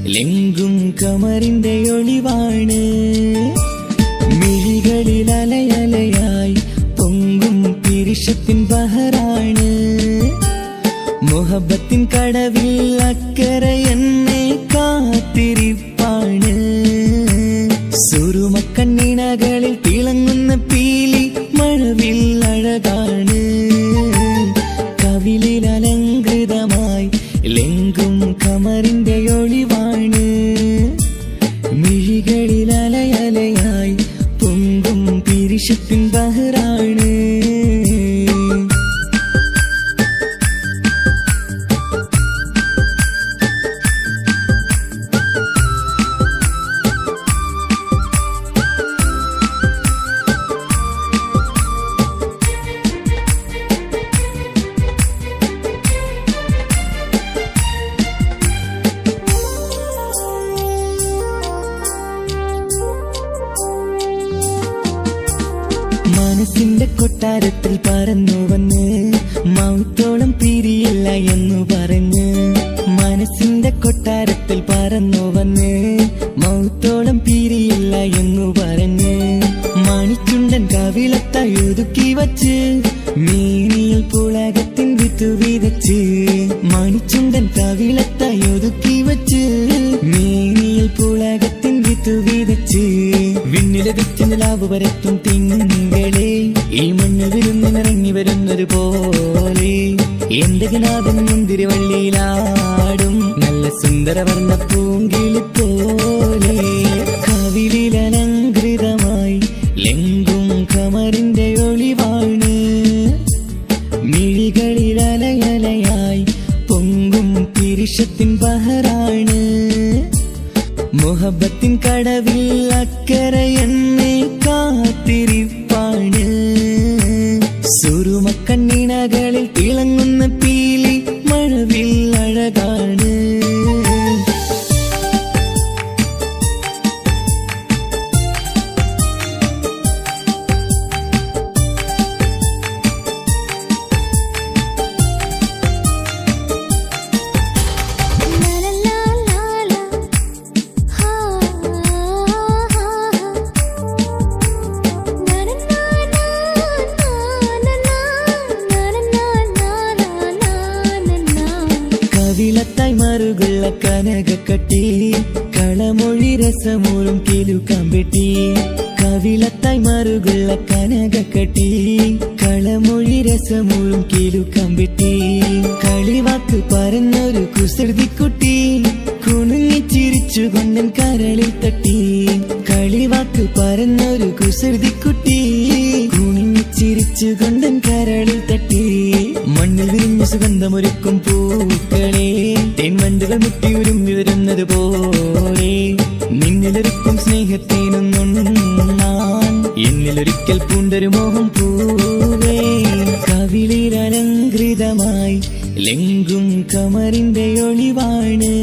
ലെങ്കും കമറിന്റെ ഒളിവാണ്. മിഴികളിൽ അലയലയായി പൊങ്കും പിരിശത്തിൻ ബഹറാണ്. മുഹബത്തിൻ കടവിൽ അക്കരെ എന്നെ കാത്തിരിപ്പാണ്. സുറുമക്കണ്ണിണകളിൽ തിളങ്ങുന്ന പീലി മഴവിൽ അഴകാണ്. കവിളിൽ അലങ്കൃതമായി ലെങ്കും കമറിന്റെ ഒളിവാണ്. മിഴികളിൽ അലയലയായി പൊങ്കും പിരിശത്തിൻ ബഹറാണ്. മനസ്സിന്റെ കൊട്ടാരത്തിൽ പറന്നു വന്ന് മൗത്തോളം പിരിയില്ല എന്നു പറഞ്ഞ്. മനസ്സിന്റെ കൊട്ടാരത്തിൽ പറന്നു വന്ന് മൗത്തോളം പിരിയില്ല എന്നു പറഞ്ഞ്. മണിച്ചുണ്ടൻ കവിളത്തായി ഒതുക്കി വച്ച് മേനിയിൽ പുളകത്തിൻ വിത്തു വിതച്ച്. മണിച്ചുണ്ടൻ കവിളത്തായി ഒതുക്കി വച്ച് മേനിയിൽ പുളകത്തിൻ വിത്തു വിതച്ച്. വിണ്ണിലതിച്ച് നിലാവ് വരത്തും തിങ്കളെ ഈ മണ്ണിൽ വിരുന്നിനിറങ്ങി വരുന്നൊരു പോലെ. എന്റെ ഗനാഥൻ മുന്തിരിവള്ളിയിലാടും നല്ല സുന്ദരവർണ്ണ പൂങ്കിളി പോലെ. കവിളിൽ അലങ്കൃതമായി ലെങ്കും കമറിന്റെ ഒളിവാണ്. മിഴികളിൽ അലയലയായി പൊങ്കും പിരിശത്തിൻ ബഹറാണ്. മുഹബത്തിൻ കടവിൽ അക്കരെ എന്നെ കാത്തിരിപ്പാണ്. സുറുമക്കണ്ണിണകളിൽ തിളങ്ങുന്ന പീലി മഴവിൽ അഴകാണ്. കവിളത്തായി മറുകുള്ള കനകക്കട്ടി കളമൊഴി രസമൂറും കിലുക്കമ്പെട്ടി. കവിളത്തായി മറുകുള്ള കനകക്കട്ടി കളമൊഴി രസമൂറും കിലുക്കമ്പെട്ടി. കളിവാക്ക് പറഞ്ഞൊരു കുസൃതിക്കുട്ടി കുണുങ്ങിച്ചിരിച്ചു കൊണ്ടൻ കരളിൽ തട്ടി. കളിവാക്ക് പറഞ്ഞൊരു കുസൃതിക്കുട്ടി കുണുങ്ങിച്ചിരിച്ചു കൊണ്ടൻ കരളിൽ തട്ടി. മണ്ണിൽ വിരിഞ്ഞ സുഗന്ധമൊരുക്കും പൂക്കളെ തേൻവണ്ടുകൾ മുട്ടി ഉരുമ്മി വരുന്നത് പോലെ. നിന്നിലൊരുക്കും സ്നേഹത്തേനൊന്നുണ്ണാൻ എന്നിലൊരിക്കൽ പൂണ്ടൊരു മോഹം പൂവേ. കവിളിൽ അലങ്കൃതമായി ലെങ്കും കമറിന്റെ ഒളിവാണ്.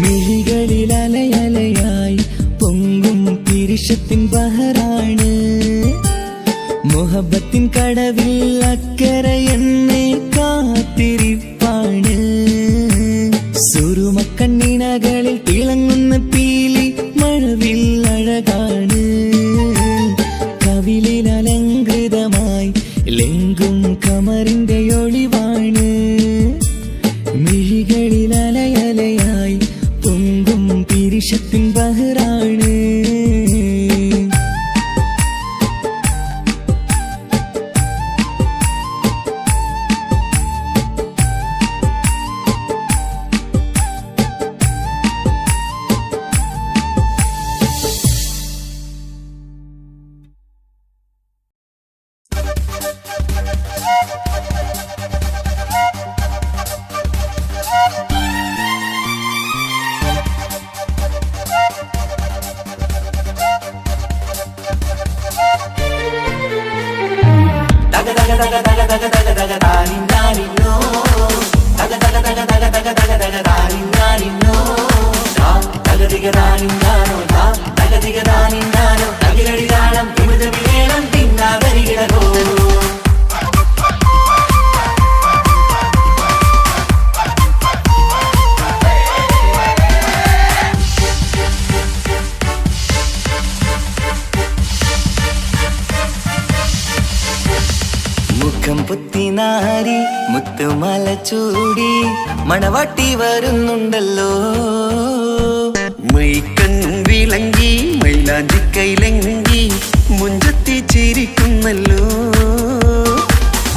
മിഴികളിൽ അലയലയായി പൊങ്കും പിരിശത്തിൻ ബഹറാണ്. മുഹബത്തിൻ കടവിൽ അക്കരെ എന്നെ കാത്തിരിപ്പാണ്. സുറുമക്കണ്ണിണകളിൽ തിളങ്ങുന്ന പീലി മഴവിൽ അഴകാണ്. കവിളിൽ അലങ്കൃതമായി ലെങ്കും കമറിന്റെ ഒളിവാണ്. മിഴികളിൽ അലയലയായി പൊങ്കും പിരിശത്തിൻ ബഹറാണ്. മുത്തുമാല ചൂടി മണവാട്ടി വരുന്നുണ്ടല്ലോ. മൈക്കണ്ണും വിളങ്ങി മൈലാഞ്ചി കൈലങ്ങി മുഞ്ചത്തി ചിരിക്കുന്നല്ലോ.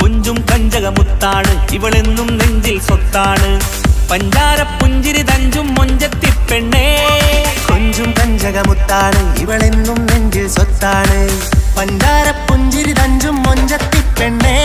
കുഞ്ചും കഞ്ചകമുത്താണ് ഇവളെന്നും നെഞ്ചിൽ സ്വത്താണ്. പഞ്ചാര പുഞ്ചിരി തഞ്ചും മൊഞ്ചത്തി പെണ്ണേ. കൊഞ്ചും കഞ്ചകമുത്താണ് ഇവളെന്നും നെഞ്ചിൽ സ്വത്താണ്. പഞ്ചാര പുഞ്ചിരി തഞ്ചും മൊഞ്ചത്തി പെണ്ണേ.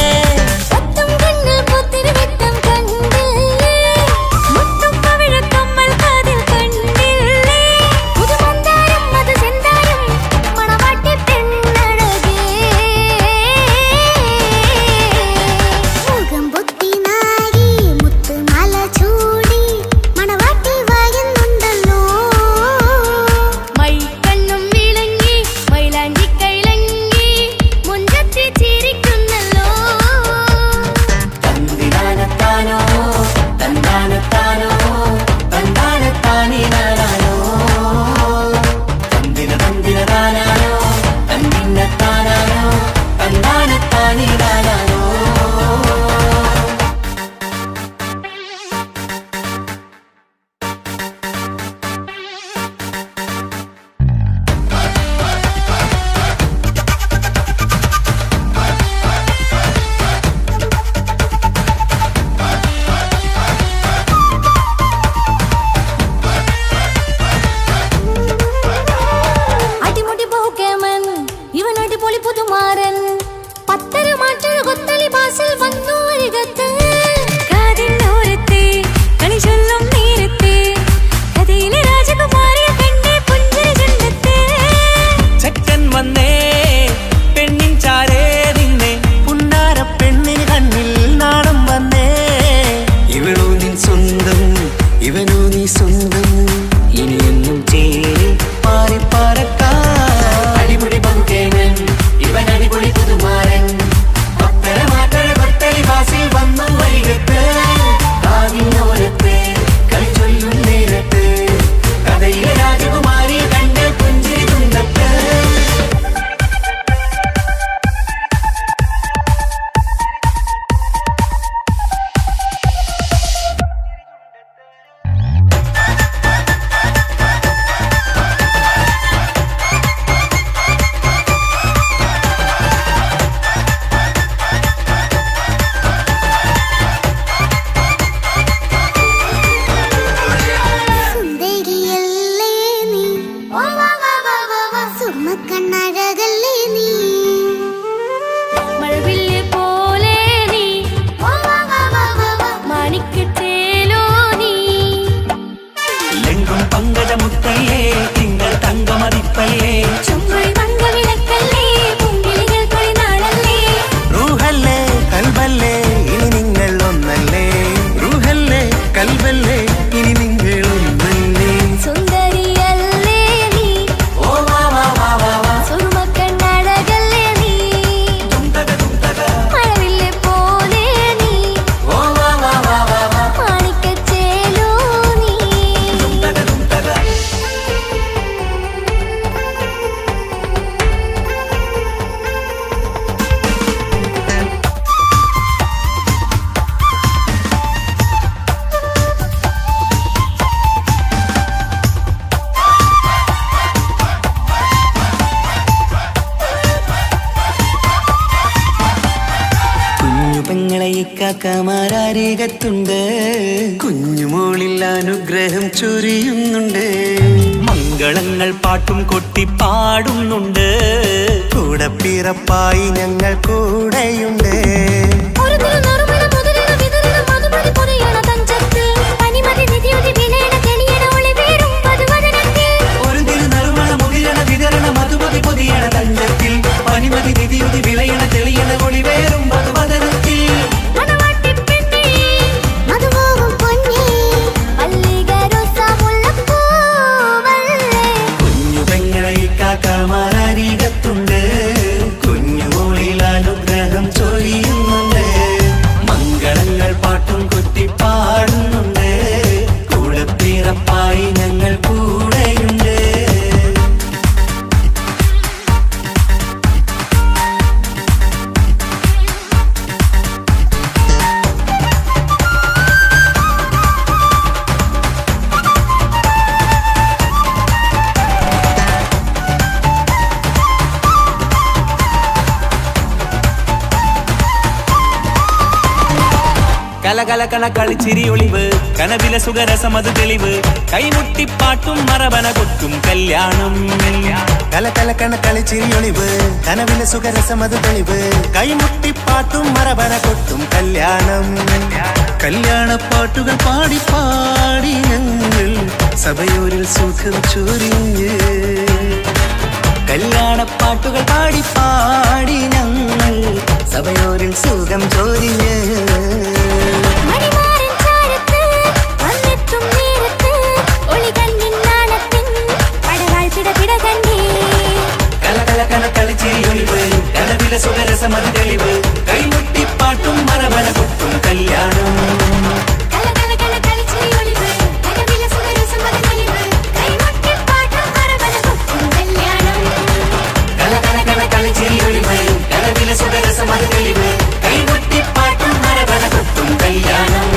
കാക്കമാരരികത്തുണ്ട്. കുഞ്ഞുമോളിൽ അനുഗ്രഹം ചൊരിയുന്നുണ്ട്. മംഗളങ്ങൾ പാട്ടും കൊട്ടി പാടുന്നുണ്ട്. കൂടെ പിറപ്പായി ഞങ്ങൾ കൂടെയുണ്ട്. കാക്കമാരരികത്തുണ്ട്. കുഞ്ഞുമോളിൽ അനുഗ്രഹം ചൊരിയുന്നുണ്ട്. കലകലകണ കളിച്ചിരി ഒളിവ് കനവിലെ സുഖരസമത് തെളിവ് കൈമുട്ടിപ്പാട്ടും മറവന കൊട്ടും കല്യാണം കലകലകണ കളിച്ചിരി ഒളിവ് കനവിലെ സുഖരസമത് തെളിവ് കൈമുട്ടിപ്പാട്ടും മറവന കൊട്ടും കല്യാണം കല്യാണപ്പാട്ടുകൾ പാടി പാടി ഞങ്ങൾ സഭയോരിൽ സുഖം ചൊരിഞ്ഞ് കല്യാണപ്പാട്ടുകൾ പാടി പാടി ഞങ്ങൾ സഭയോരിൽ സുഖം ചോരിഞ്ഞ് കലകലകണ കളിച്ചിരി ഒളിവ് കനവിലെ സുഖരസമത് തെളിവ് കൈമുട്ടിപ്പാട്ടും മറവന കൊട്ടും കല്യാണം സുഖരസമത് തെളിവ് കൈമുട്ടിപ്പാട്ടും മറവന കൊട്ടും കല്യാണം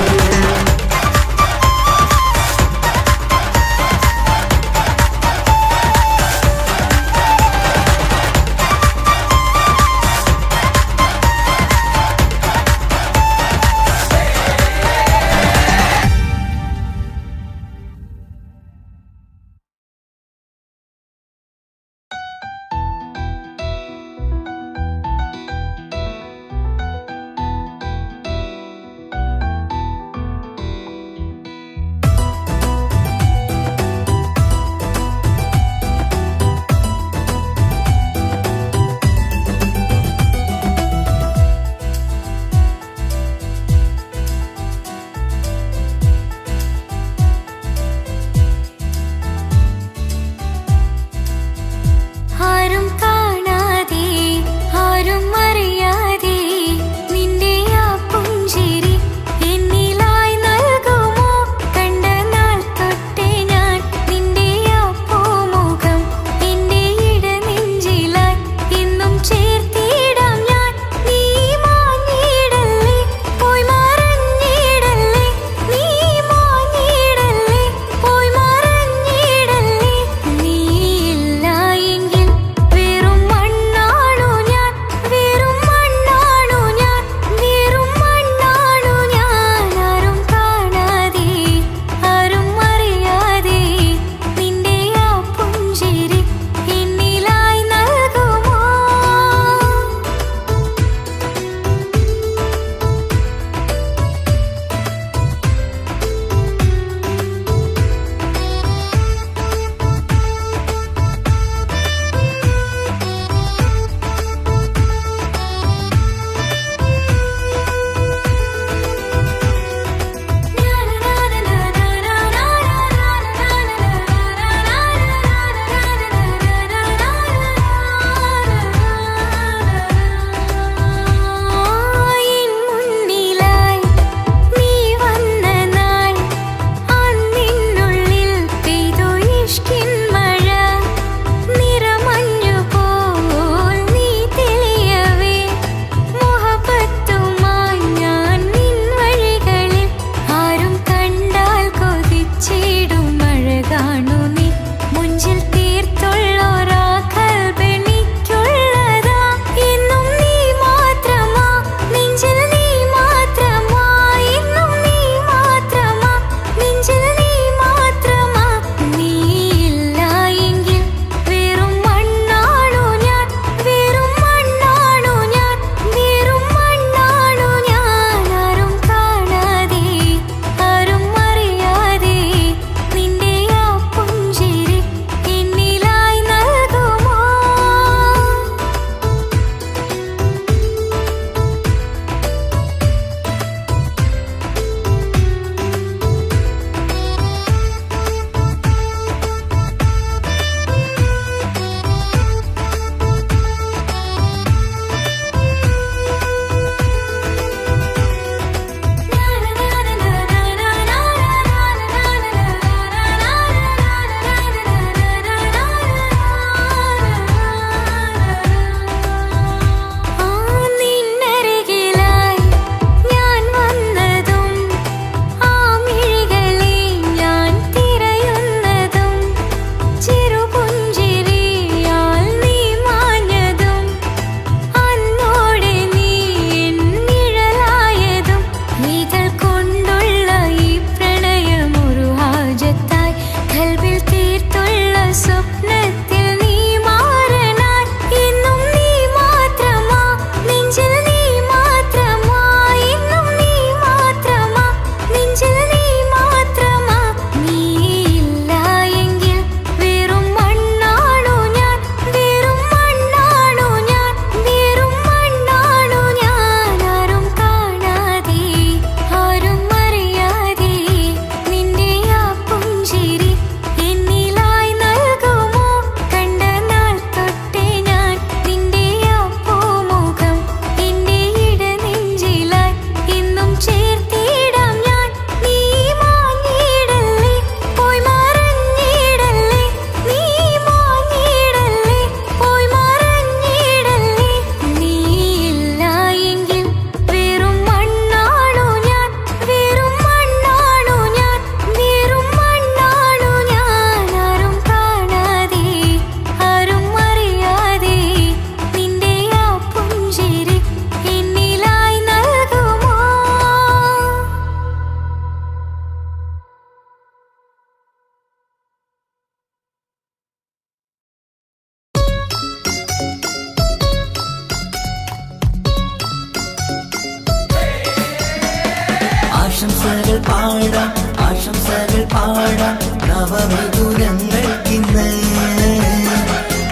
നവമിഥുനങ്ങൾക്കിന്ന്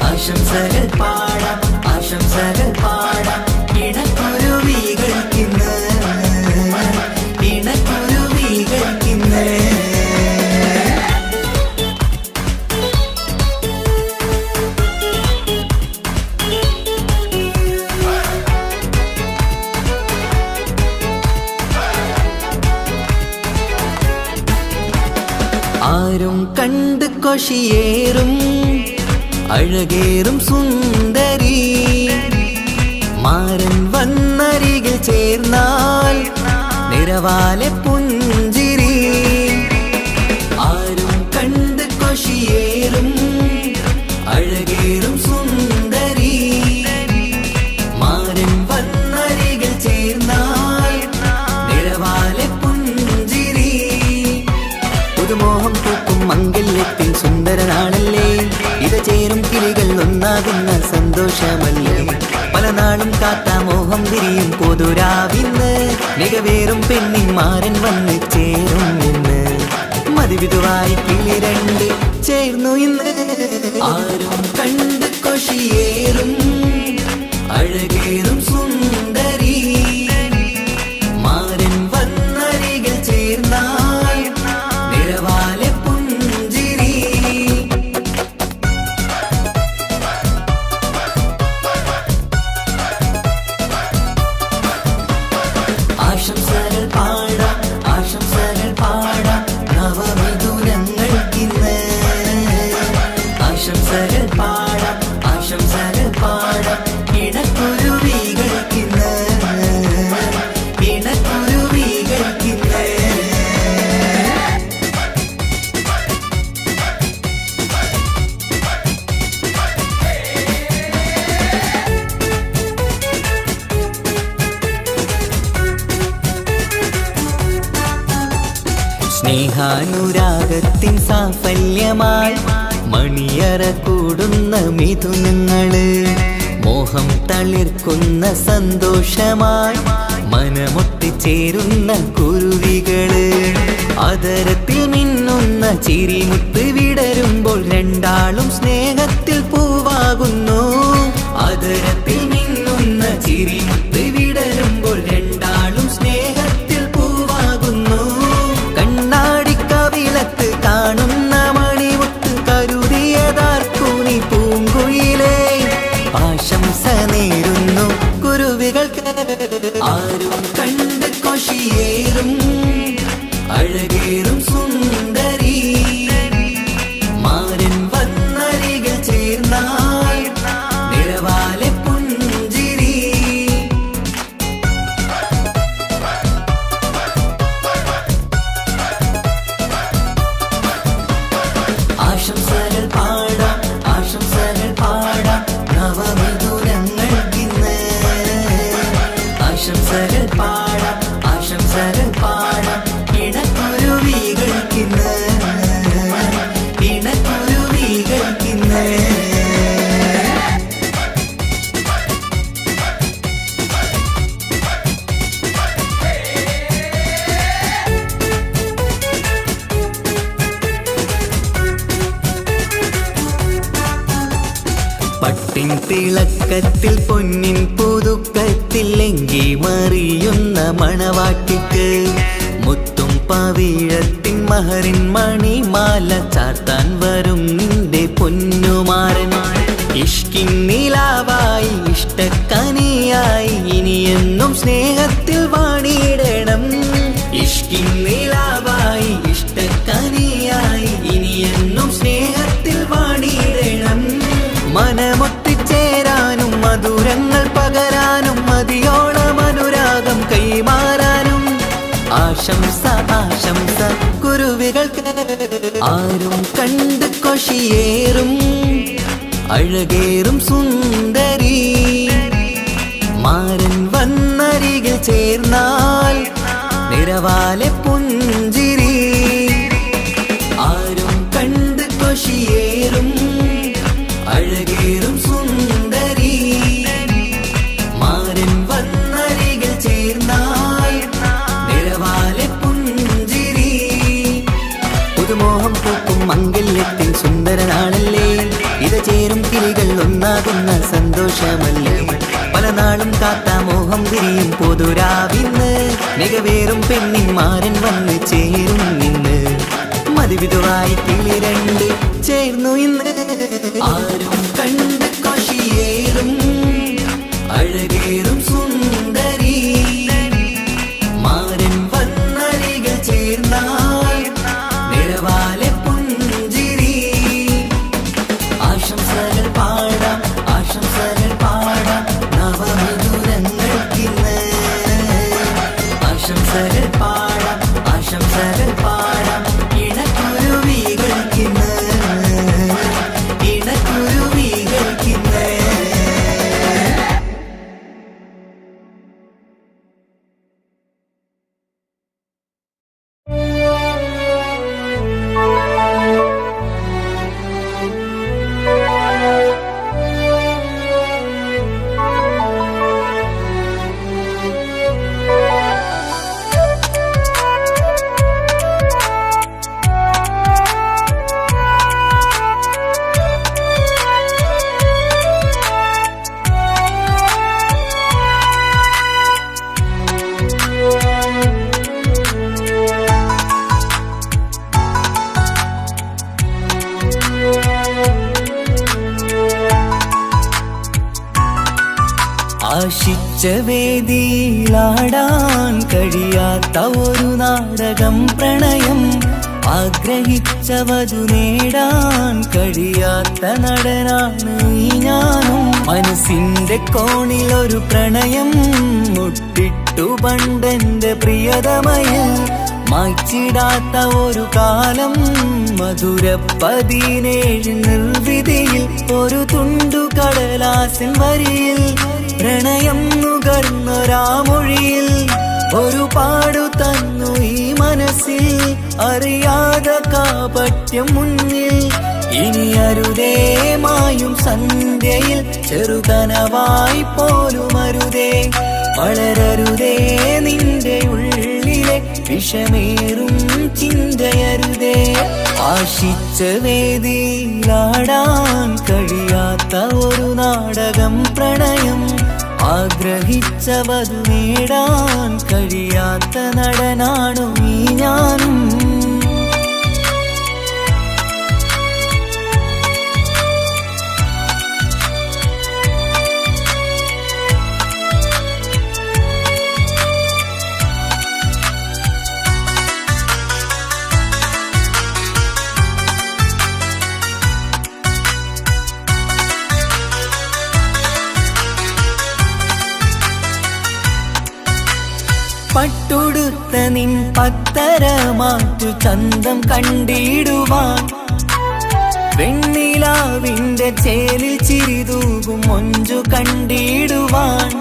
ആശംസകൾ പാടാം ആശംസകൾ പാടാം ഇണക്കുരുവികൾക്കിന്ന് ഇണക്കുരുവികൾക്കിന്ന് ആരും കണ്ട് കൊഷിയേറും അഴകേറും സുന്ദരി മാരൻ വന്നരികിൽ ചേർന്നാൽ നിറവാലെ പുഞ്ചിരി ആരും കണ്ട് കൊഷിയേറും അഴകേറും സുന്ദരി മാരൻ വന്നരികിൽ ചേർന്നാൽ നിറവാലെ പുഞ്ചിരി പുതുമോഹം പൂക്കും മംഗല്യത്തിൻ സുന്ദരനാണല്ലേ ഇത് ചേരും കിളികൾ ഒന്നാകുന്ന സന്തോഷമല്ലേ പല നാളും കാത്ത മോഹം തിരിയും പൊതുരാവിന്ന് മികവേറും പെണ്ണിൻ മാരൻ വന്ന് ചേരും ഇന്ന് മതിവിധുവായി കിളി രണ്ട് ചേർന്നു ഇന്ന് ആരും കണ്ട് കൊഷിയേറും അഴകേറും സുന്ദരി മാരൻ വന്നരികിൽ ചേർന്നാൽ നിറവാലെ പുഞ്ചിരി ആശംസകൾ പാടാം ആശംസകൾ പാടാം നവമിഥുനങ്ങൾക്കിന്ന് ആശംസകൾ പാടാം ആശംസകൾ പാടാം ഇണക്കുരുവികൾക്കിന്ന് ഇണക്കുരുവികൾക്കിന്ന് സ്നേഹാനുരാഗത്തിൻ സാഫല്യമായി മണിയറ കൂടുന്ന മിഥുനങ്ങള് മോഹം തളിർക്കുന്ന സന്തോഷമായി മനമൊട്ടിച്ചേരുന്ന കുരുവികള് അതരത്തിൽ മിന്നുന്ന ചിരിമുത്ത് വിടരുമ്പോൾ രണ്ടാളും സ്നേഹത്തിൽ പൂവാകുന്നു അതരത്തിൽ മിന്നുന്ന ചിരിമുത്ത് വിടരുമ്പോൾ രണ്ടാളും സ്നേഹത്തിൽ പൂവാകുന്നു കണ്ണാടിക്കവിളത്ത് കാണുന്ന മണിമുത്ത് കരുതിയതാർക്കൂനി പൂങ്കുയിലേ ആശംസ നേരുന്നു കുരുവികൾക്ക് ആരും കണ്ട് കൊഷിയേറും അഴകേറും സുന്ദരി മാരൻ വന്നരികിൽ ചേർന്നാൽ നിറവാലെ പുഞ്ചിരി ആശംസകൾ പാടാം ആശംസകൾ പാടാം നവമിഥുനങ്ങൾക്കിന്ന് ആശംസകൾ പാടാം ആശംസകൾ പാടാം ഇണക്കുരുവികൾക്കിന്ന് ഇണക്കുരുവികൾക്കിന്ന് പട്ടിൻ തിളക്കത്തിൽ പൊന്നിൻ പുതുക്കത്തിൽ എങ്കി മറിയുന്ന മണവാട്ടിക്ക് മുത്തും പവിഴത്തിൻ മഹറിൻ മണിമാല ചാർത്താൻ വരും നിന്റെ പൊന്നുമാരൻ ഇഷ്കിൻ നിലാവായി ഇഷ്ടക്കനിയായി ഇനിയെന്നും സ്നേഹത്തിൽ വാണിയിടണം ഇഷ്കിൻ നിലാവായി ഇഷ്ടക്കനിയായി ഇനിയെന്നും സ്നേഹത്തിൽ വാണിയിടണം മനമൊത്തിച്ചേരാനും മധുരങ്ങൾ പകരാനും മതിയോളം അനുരാഗം കൈമാറാനും ആശംസ ആശംസ കുരുവികൾക്ക് ആരും കണ്ട് കൊഷിയേറും അഴകേറും സുന്ദരി മാരൻ വന്നരികിൽ ചേർന്നാൽ നിറവാലെ പുഞ്ചിരി ആരും കണ്ട് കൊഷിയേറും അഴകേറും സുന്ദരി മാരൻ വന്നരികിൽ ചേർന്നാൽ നിറവാലെ പുഞ്ചിരി പുതുമോഹം പൂക്കും മംഗല്യം പൊതുരാവിന്ന് മികവേറും പെണ്ണിന്മാരൻ വന്ന് ചേരും ഇന്ന് മതിവിധുവായി കിളി രണ്ട് ചേർന്നു ഇന്ന് ആരും കണ്ട് കൊഷിയേറും അഴകേറും സുന്ദരി മാരൻ വന്നരികൾ ചേർന്നാൽ നിഴവാലെ പുഞ്ചിരി ആശംസകൾ പാടാം ആശംസകൾ പാടാം നവമധുരങ്ങൾക്കിന്ന് ആശംസകൾ പാടാം ആശംസകൾ പാടാം ഇണക്കുരുവികൾക്കിന്ന് ഇണക്കുരുവികൾക്കിന്ന് ആശിച്ച വേദിയിലാടാൻ കഴിയാത്ത ഒരു നാടകം പ്രണയം ആഗ്രഹിച്ച വധു നേടാൻ കഴിയാത്ത നടനാണ് ഈ ഞാനും മനസ്സിന്റെ കോണിൽ ഒരു പ്രണയം മുട്ടിട്ടു പണ്ടെന്റെ പ്രിയതമയിൽ മായ്ച്ചിടാത്ത ഒരു കാലം മധുര 17 നിർവിധിയിൽ ഒരു തുണ്ടു കടലാസിൻ വരിയിൽ പ്രണയം നുകർന്നൊരാമൊഴിയിൽ ഒരു പാടു തന്നു ഈ മനസ്സിൽ അറിയാതെ കാപട്യം മുന്നിൽ ഇനി അരുതേ മായും സന്ധ്യയിൽ ചെറുകനവായി പോലും അരുതേ വളരരുതേ നിന്റെ ഉള്ളിലെ വിഷമേറും ചിന്തയരുതേ ആശിച്ച വേദിയിലാടാൻ കഴിയാത്ത ഒരു നാടകം പ്രണയം ആഗ്രഹിച്ച വധു നേടാൻ കഴിയാത്ത നടനാണു ഈ ഞാനും പട്ടുടുത്ത നിൻ പത്തരമാറ്റു ചന്തം കണ്ടിടുവാൻ വെണ്ണിലാവിന്റെ ചേലിൽ ചിരിതൂകും മൊഞ്ചു കണ്ടിടുവാൻ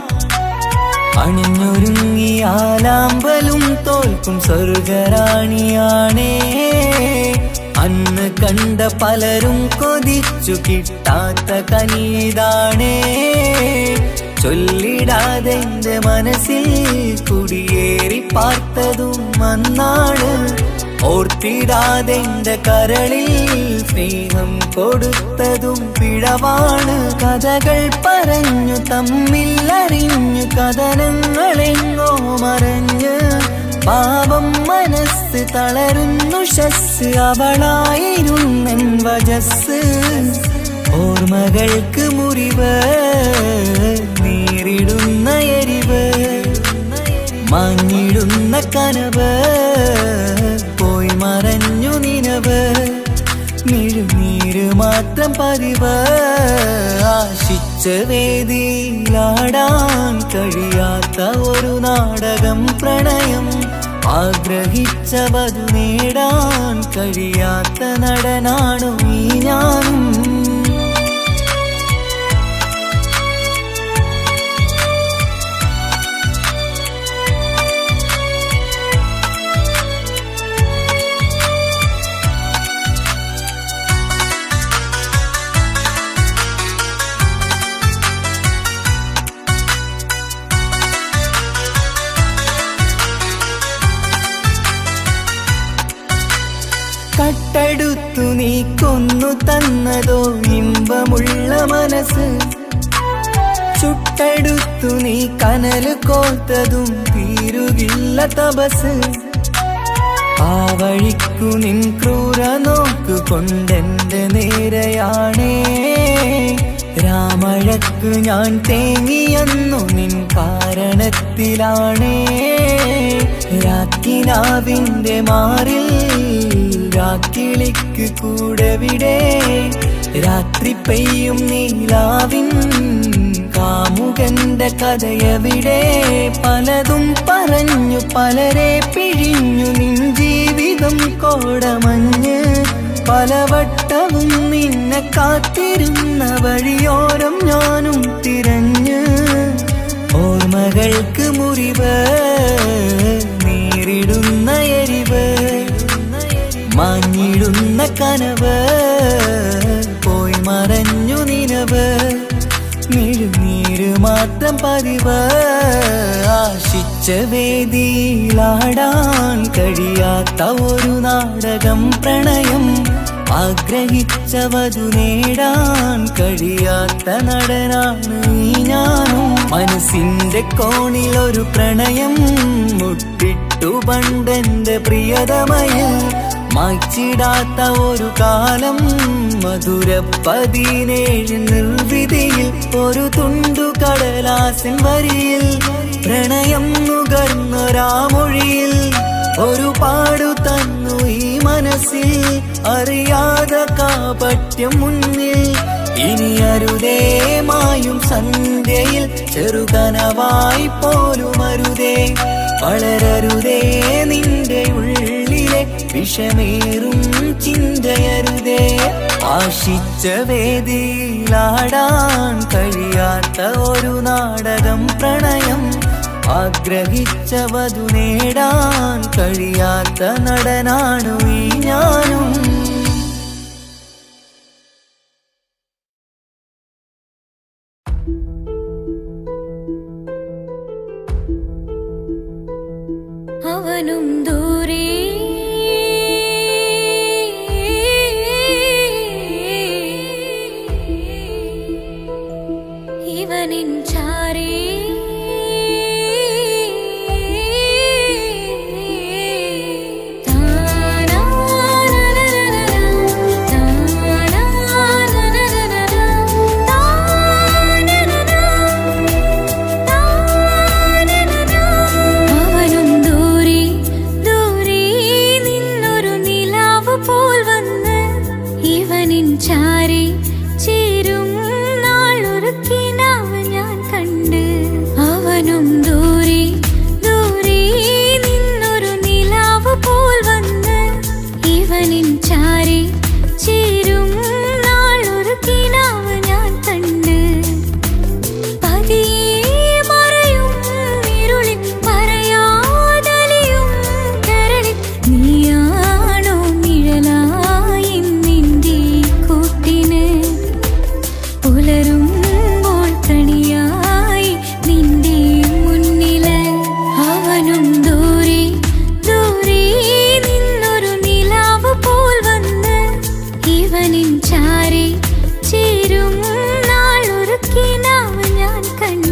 അണിഞ്ഞൊരുങ്ങിയാലാമ്പലും തോൽക്കും സ്വർഗറാണിയാണേ അന്ന് കണ്ട പലരും കൊതിച്ചു കിട്ടാത്ത കനിതാണേ ചൊല്ലിടാതെ എന്റെ മനസ്സിൽ കുടിയേറി പാർത്തതും അന്നാണ് ഓർത്തിടാതെ എന്റെ കരളിൽ സ്നേഹം കൊടുത്തതും പിഴവാണ് കഥകൾ പറഞ്ഞു തമ്മിൽ അറിഞ്ഞു കഥനങ്ങളെങ്ങോ മറഞ്ഞ് പാപം മനസ്സ് തളരുന്നു ശസ് അവളായിരുന്നെൻ വജസ് ഓർമ്മകൾക്ക് മുറിവ് നേരിടുന്ന എരിവ് മാഞ്ഞിടുന്ന കനവ് പോയി മറഞ്ഞു നിനവ് മിഴുനീര് മാത്രം പതിവ് ആശിച്ച വേദിയിലാടാൻ കഴിയാത്ത ഒരു നാടകം പ്രണയം ആഗ്രഹിച്ച വധു നേടാൻ കഴിയാത്ത നടനാണു ഈ ഞാനും കട്ടെടുത്തു നീ കൊന്നു തന്നതോ ഇമ്പമുള്ള മനസ്സ് ചുട്ടെടുത്തു നീ കനൽ കോത്തതും തീരുകില്ല തപസ്. ആ വഴിക്കു നിൻ ക്രൂര നോക്കു കൊണ്ടെന്റെ നേരെയാണേ. രാമഴക്ക് ഞാൻ തേങ്ങിയെന്നു നിൻ കാരണത്തിലാണേ. രാക്കിനാവിന്റെ മാറിൽ രാക്കിളിക്ക് കൂടെവിടെ. രാത്രി പെയ്യും നീലാവിൻ കാമുകന്റെ കഥയവിടെ. പലതും പറഞ്ഞു പലരെ പിഴിഞ്ഞു നിൻ ജീവിതം കോടമഞ്ഞ്. പലവട്ടവും നിന്നെ കാത്തിരുന്ന വഴിയോരം ഞാനും തിരഞ്ഞ്. ഓർമ്മകൾക്ക് മുറിവ് നേരിടുന്ന എരിവ്. മാഞ്ഞിടുന്ന കനവ് പോയി മറഞ്ഞു നിനവ്. മിഴുനീര് മാത്രം പതിവ്. ആശിച്ച വേദിയിലാടാൻ കഴിയാത്ത ഒരു നാടകം പ്രണയം. ആഗ്രഹിച്ചവതു നേടാൻ കഴിയാത്ത നടനാണ് ഈ ഞാനും. മനസ്സിന്റെ കോണിലൊരു പ്രണയം മുട്ടിട്ടു പണ്ടെന്റെ പ്രിയതമയിൽ. മായ്ച്ചിടാത്ത ഒരു കാലം മധുര 17 നിർവിധിയിൽ. ഒരു തുണ്ടു കടലാസിൻ വരിയിൽ പ്രണയം നുകർന്നൊരാമൊഴിയിൽ. ഒരു പാടു തന്നു ഈ മനസ്സിൽ അറിയാതെ കാപട്യം മുന്നിൽ. ഇനി അരുതേ മായും സന്ധ്യയിൽ ചെറുകനവായി പോലും അരുതേ. വളരരുതേ നിന്റെ ഉള്ളിലെ വിഷമേറും ചിന്തയരുതേ. ആശിച്ച വേദിയിലാടാൻ കഴിയാത്ത ഒരു നാടകം പ്രണയം. ആഗ്രഹിച്ചവതു നേടാൻ കഴിയാത്ത നടനാണു ഈ ഞാനും. അവനും ദൂരെ ഇവനിൻ ചാരേ. ചാരി ചേരും നാളൊരുക്കിനാവ് ഞാൻ കണ്ട്. അവനും ദൂരെ ദൂരെ നിന്നൊരു നിലാവ് പോൽ വന്ന്. ഇവനിൻ ചാരി ചേരും നാളൊരുക്കിനാവ് ഞാൻ കണ്ട്. പതിയെ മറയും ഇരുളിൽ പറയാതലിയും കരളിൽ. നീയാണോ നിഴലായി നിന്റെ കൂട്ടിന്. പുലരുമ്പോൾ കണിയായി നിന്റെ മുന്നില്. അവനും ദൂരെ ദൂരെ നിന്നൊരു നിലാവ് പോൽ വന്ന്. ഇവനിൻ ചാരി ചേരും നാളൊരുക്കിനാവ് ഞാൻ കണ്ട്.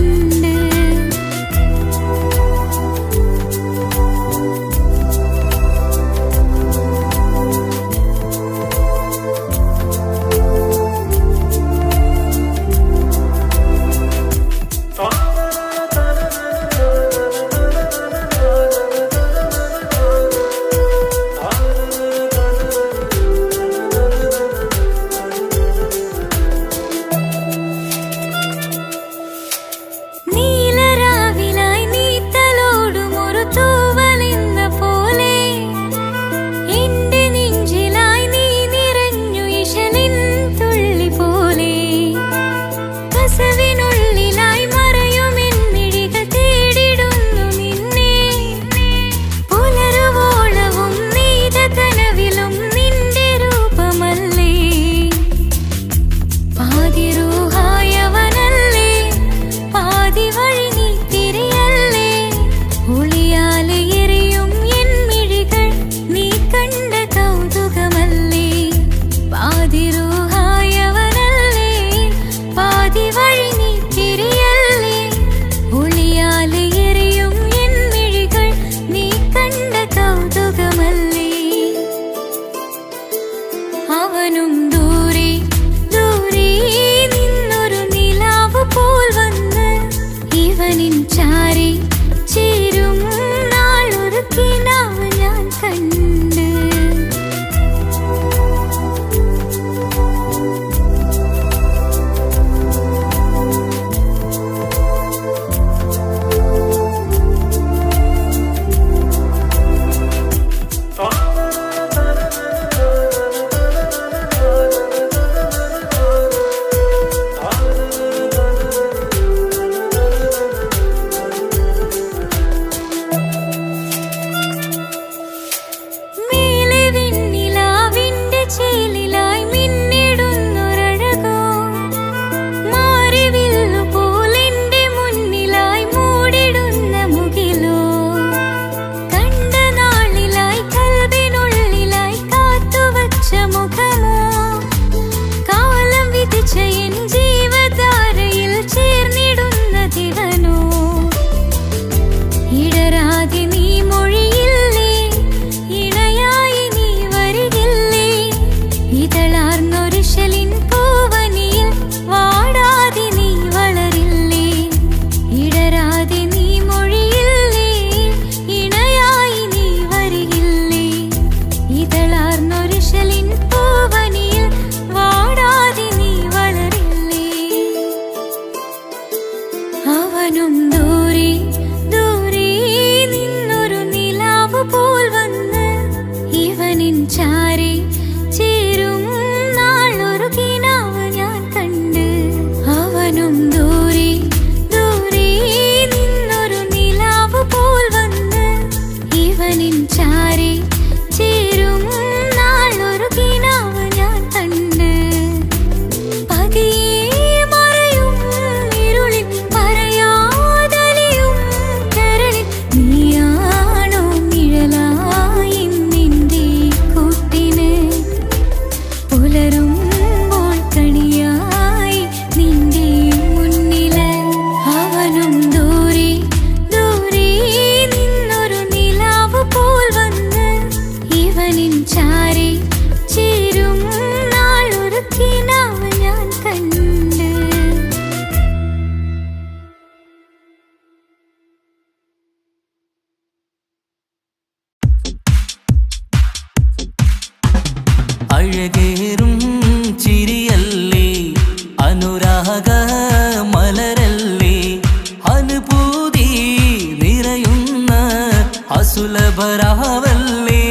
അസുലഭരാവല്ലേ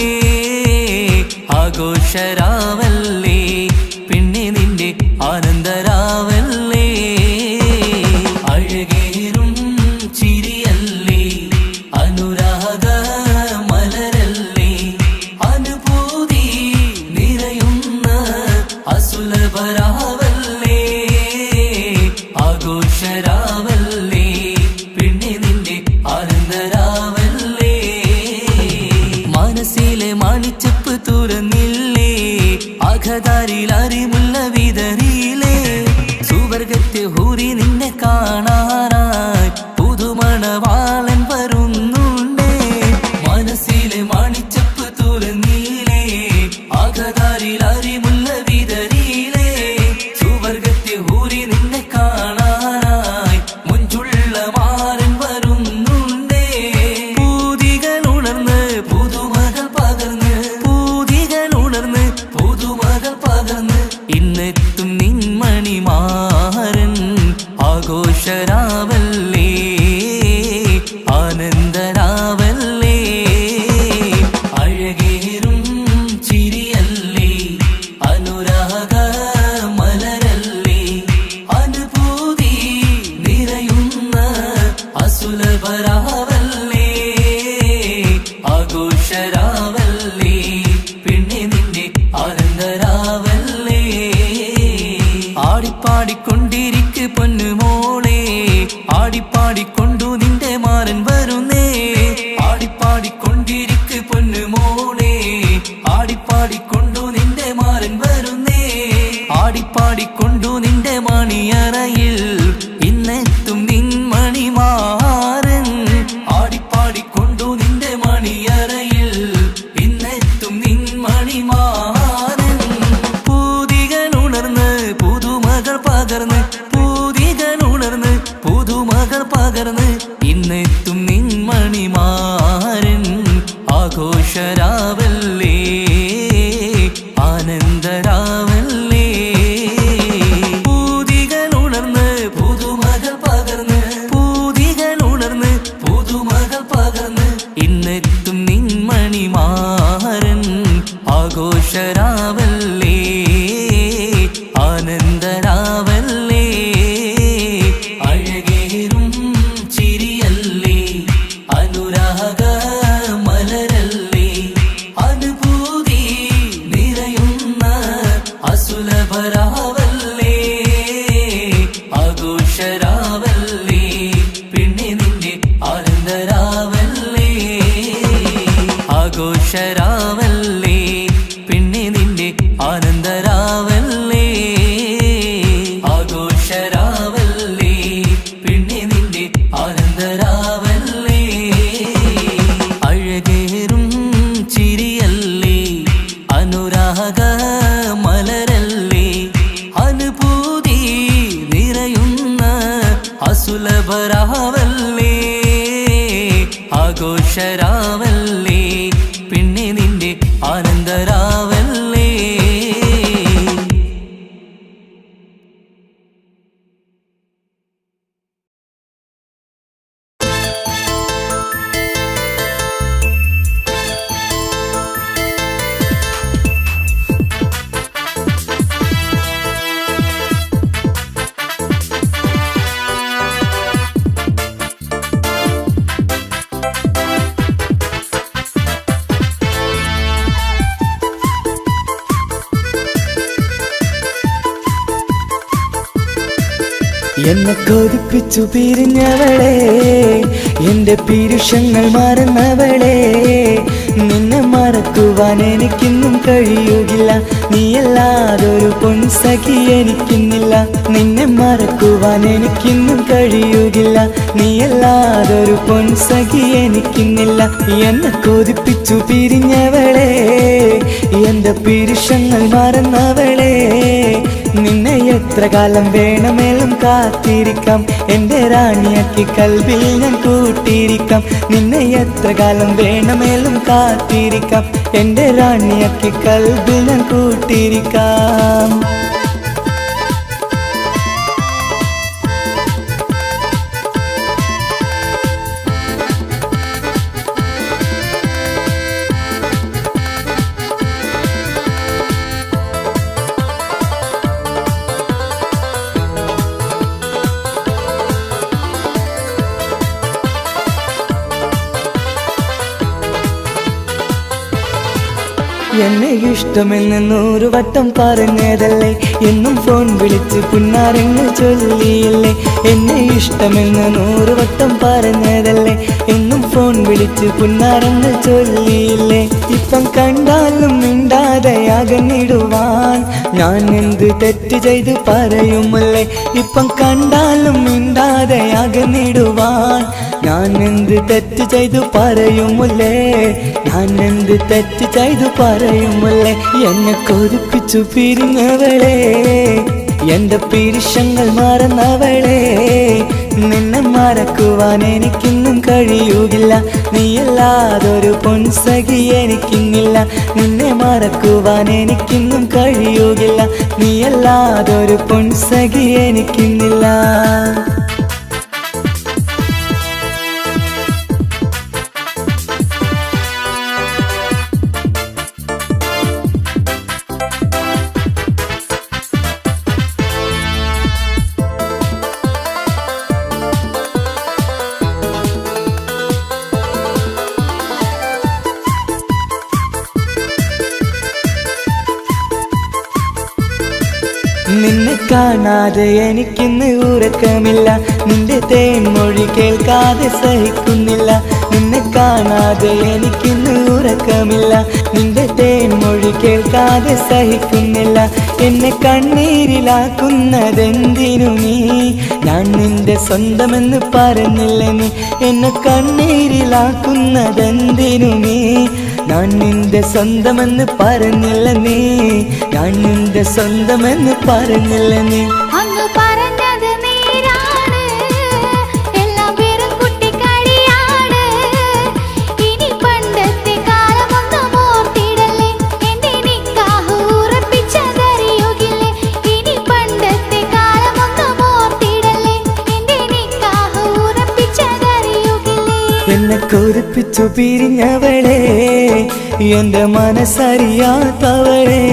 ആഘോഷരാവല്ലേ പിന്നെ നിന്റെ ആനന്ദരാവല്ലേ അഴകേറും ചിരിയല്ലേ അനുരാഗ മലരല്ലേ അനുഭൂതി നിറയുന്ന അസുലഭരാവല്ലേ ആഘോഷരാവല്ലേ പിന്നെ നിന്റെ ആനന്ദരാവല്ലേ മനസ്സിലെ മാണിച്ചപ്പ് തുറന്നില്ലേ അഘതാരിൽ അറിമുള്ള വിതറിയില്ലേ സുവർഗത്തെ ഹൂറി നിന്നെ കാണാനായി പുതുമണവാളൻ വരുന്നുണ്ടേ മനസ്സിലെ മാണിച്ചപ്പ് തുറന്നില്ലേ അഘതാരിൽ അറിമുള്ള വിതറിയില്ലേ സുവർഗത്തെ ഹൂറി നിന്നെ കാണാനായി മുഞ്ചുള്ള മാരൻ വരുന്നുണ്ടേ പൂതികൾ ഉണർന്ന് പുതുമകൾ പകർന്ന് പൂതികൾ ഉണർന്ന് പുതുമകൾ പകർന്ന് ഇന്നെത്തും നിൻമണിമാരൻ ആഘോഷരാവല്ലേ ആനന്ദരാവല്ലേ അഴകേറും ചിരിയല്ലേ അനുരാഗ മലരല്ലേ അനുഭൂതി നിറയുന്ന അസുലഭരാവല്ലേ ആഘോഷരാവല്ലേ പിന്നെ നിന്റെ ആനന്ദരാവല്ലേ ആടിപ്പാടിക്കൊണ്ടിരിക്ക് പൊന്നുമോളെ ആടിപ്പാടിക്കൊണ്ടു നിന്റെ മാരൻ വരുന്നേ ആടിപ്പാടിക്കൊണ്ടിരിക്ക് പൊന്നുമോളെ ആടിപ്പാടിക്കൊണ്ടു നിന്റെ മാരൻ വരുന്നേ ആടിപ്പാടിക്കൊണ്ടു നിന്റെ മണിയറയിൽ ഇന്നെത്തും നിൻ മണിമാരൻ ആടിപ്പാടിക്കൊണ്ടു നിന്റെ മണിയറയിൽ ഇന്നെത്തും നിൻ മണിമാരൻ പൂതികൾ ഉണർന്ന് പുതുമകൾ പകർന്ന് പൂതികൾ ഉണർന്ന് പുതുമകൾ പകർന്ന് ഇന്നെത്തും നിൻ മണിമാരൻ ആഘോഷരാവല്ലേ ആനന്ദരാവല്ലേ പൂതികൾ ഉണർന്ന് പുതുമകൾ പകർന്ന് പൂതികൾ ഉണർന്ന് പുതുമകൾ പകർന്ന് ഇന്നെത്തും നിൻ മണിമാരൻ ആഘോഷരാവല്ലേ ആനന്ദരാവല്ലേ അഴകേറും ചിരിയല്ലേ അനുരാഗ മലരല്ലേ അനുഭൂതി നിറയുന്ന അസുലഭരാവല്ലേ ആഘോഷരാവല്ലേ പിന്നെ നിന്റെ ആനന്ദരാവല്ലേ ആഘോഷരാവല്ലേ പിന്നെ നിന്റെ ആനന്ദരാവല്ലേ ആഘോഷരാവല്ലേ പിന്നെ നിന്റെ ആനന്ദരാവല്ലേ അഴകേറും ചിരിയല്ലേ അനുരാഗ മലരല്ലേ അനുഭൂതി നിറയുന്ന അസുലഭരാവല്ലേ ആഘോഷരാവല്ലേ പിന്നെ നിന്റെ ആനന്ദരാവല്ലേ എന്നെ കൊതിപ്പിച്ചു പിരിഞ്ഞവളെ എന്റെ പീരുഷങ്ങൾ മറന്നവളെ നിന്നെ മറക്കുവാൻ എനിക്കിന്നും കഴിയുകില്ല നീയല്ലാതൊരു പൊൻസഖി എനിക്കിന്നില്ല നിന്നെ മറക്കുവാൻ എനിക്കിന്നും കഴിയുകില്ല നീയല്ലാതൊരു പൊൻസഖി എനിക്കിന്നില്ല എന്നെ കൊതിപ്പിച്ചു പിരിഞ്ഞവളെ എന്റെ പീരുഷങ്ങൾ മറന്നവളെ നിന്നെ എത്ര കാലം വേണമെങ്കിലും കാത്തിരിക്കാം എന്റെ റാണിയാക്കി കൽവിൽ ഞാൻ കൂട്ടിയിരിക്കാം നിന്നെ എത്ര കാലം വേണമെങ്കിലും കാത്തിരിക്കാം എന്റെ റാണിയാക്കി കൽവിൽ ഞാൻ കൂട്ടിയിരിക്കാം എന്നെ ഇഷ്ടമെന്ന് 100 വട്ടം പറഞ്ഞതല്ലേ, എന്നും ഫോൺ വിളിച്ച് പുന്നാരങ്ങൾ ചൊല്ലിയില്ലേ. എന്നെ ഇഷ്ടമെന്ന് 100 വട്ടം പറഞ്ഞതല്ലേ, എന്നും ഫോൺ വിളിച്ച് പുന്നാരങ്ങൾ ചൊല്ലിയില്ലേ. ഇപ്പം കണ്ടാലും മിണ്ടാതെ അകന്നിടുവാൻ ഞാൻ എന്ത് തെറ്റ് ചെയ്ത് പറയുമല്ലേ. ഇപ്പം കണ്ടാലും മിണ്ടാതെ അകന്നിടുവാൻ ഞാൻ എന്ത് തെറ്റ് ചെയ്തു പറയുമല്ലേ. ഞാൻ എന്ത് തെറ്റ് ചെയ്തു പറയുമല്ലേ. എന്നെ കൊതിപ്പിച്ചു പിരിഞ്ഞവളെ, എന്റെ പിരിശങ്ങൾ മറന്നവളെ. നിന്നെ മറക്കുവാൻ എനിക്കിന്നും കഴിയുകില്ല, നീയല്ലാതൊരു പൊൻസഖി എനിക്കിന്നില്ല. നിന്നെ മറക്കുവാൻ എനിക്കിന്നും കഴിയുകില്ല, നീയല്ലാതൊരു പൊൻസഖി എനിക്കിന്നില്ല. നിന്നെ കാണാതെ എനിക്കിന്ന് ഉറക്കമില്ല, നിന്റെ തേൻമൊഴി കേൾക്കാതെ സഹിക്കുന്നില്ല. നിന്നെ കാണാതെ എനിക്കിന്ന് ഉറക്കമില്ല, നിന്റെ തേൻമൊഴി കേൾക്കാതെ സഹിക്കുന്നില്ല. എന്നെ കണ്ണീരിലാക്കുന്നതെന്തിനു നീ, ഞാൻ നിന്റെ സ്വന്തമെന്ന് പറഞ്ഞില്ല നീ. എന്നെ കണ്ണീരിലാക്കുന്നതെന്തിനു നീ, ഞാൻ നിന്റെ സ്വന്തമെന്ന് പറഞ്ഞില്ല നീ. ഞാൻ നിന്റെ സ്വന്തമെന്ന് പറഞ്ഞില്ല നീ. അങ്ങ് പറഞ്ഞത് നേരാണ്, എല്ലാം വെറും കുട്ടിക്കളിയാണ്. ഇനി പണ്ടത്തെ കാലമൊന്നും ഓർത്തിടല്ലേ, എന്റെ നിക്കാഹ് ഉറപ്പിച്ചതറിയുകില്ലേ. ഇനി പണ്ടത്തെ കാലമൊന്നും ഓർത്തിടല്ലേ, എന്റെ നിക്കാഹ് ഉറപ്പിച്ചതറിയുകില്ലേ. എന്നെ കൊതിപ്പിച്ചു പിരിഞ്ഞവളെ, എന്റെ മനസ്സറിയാത്തവളെ.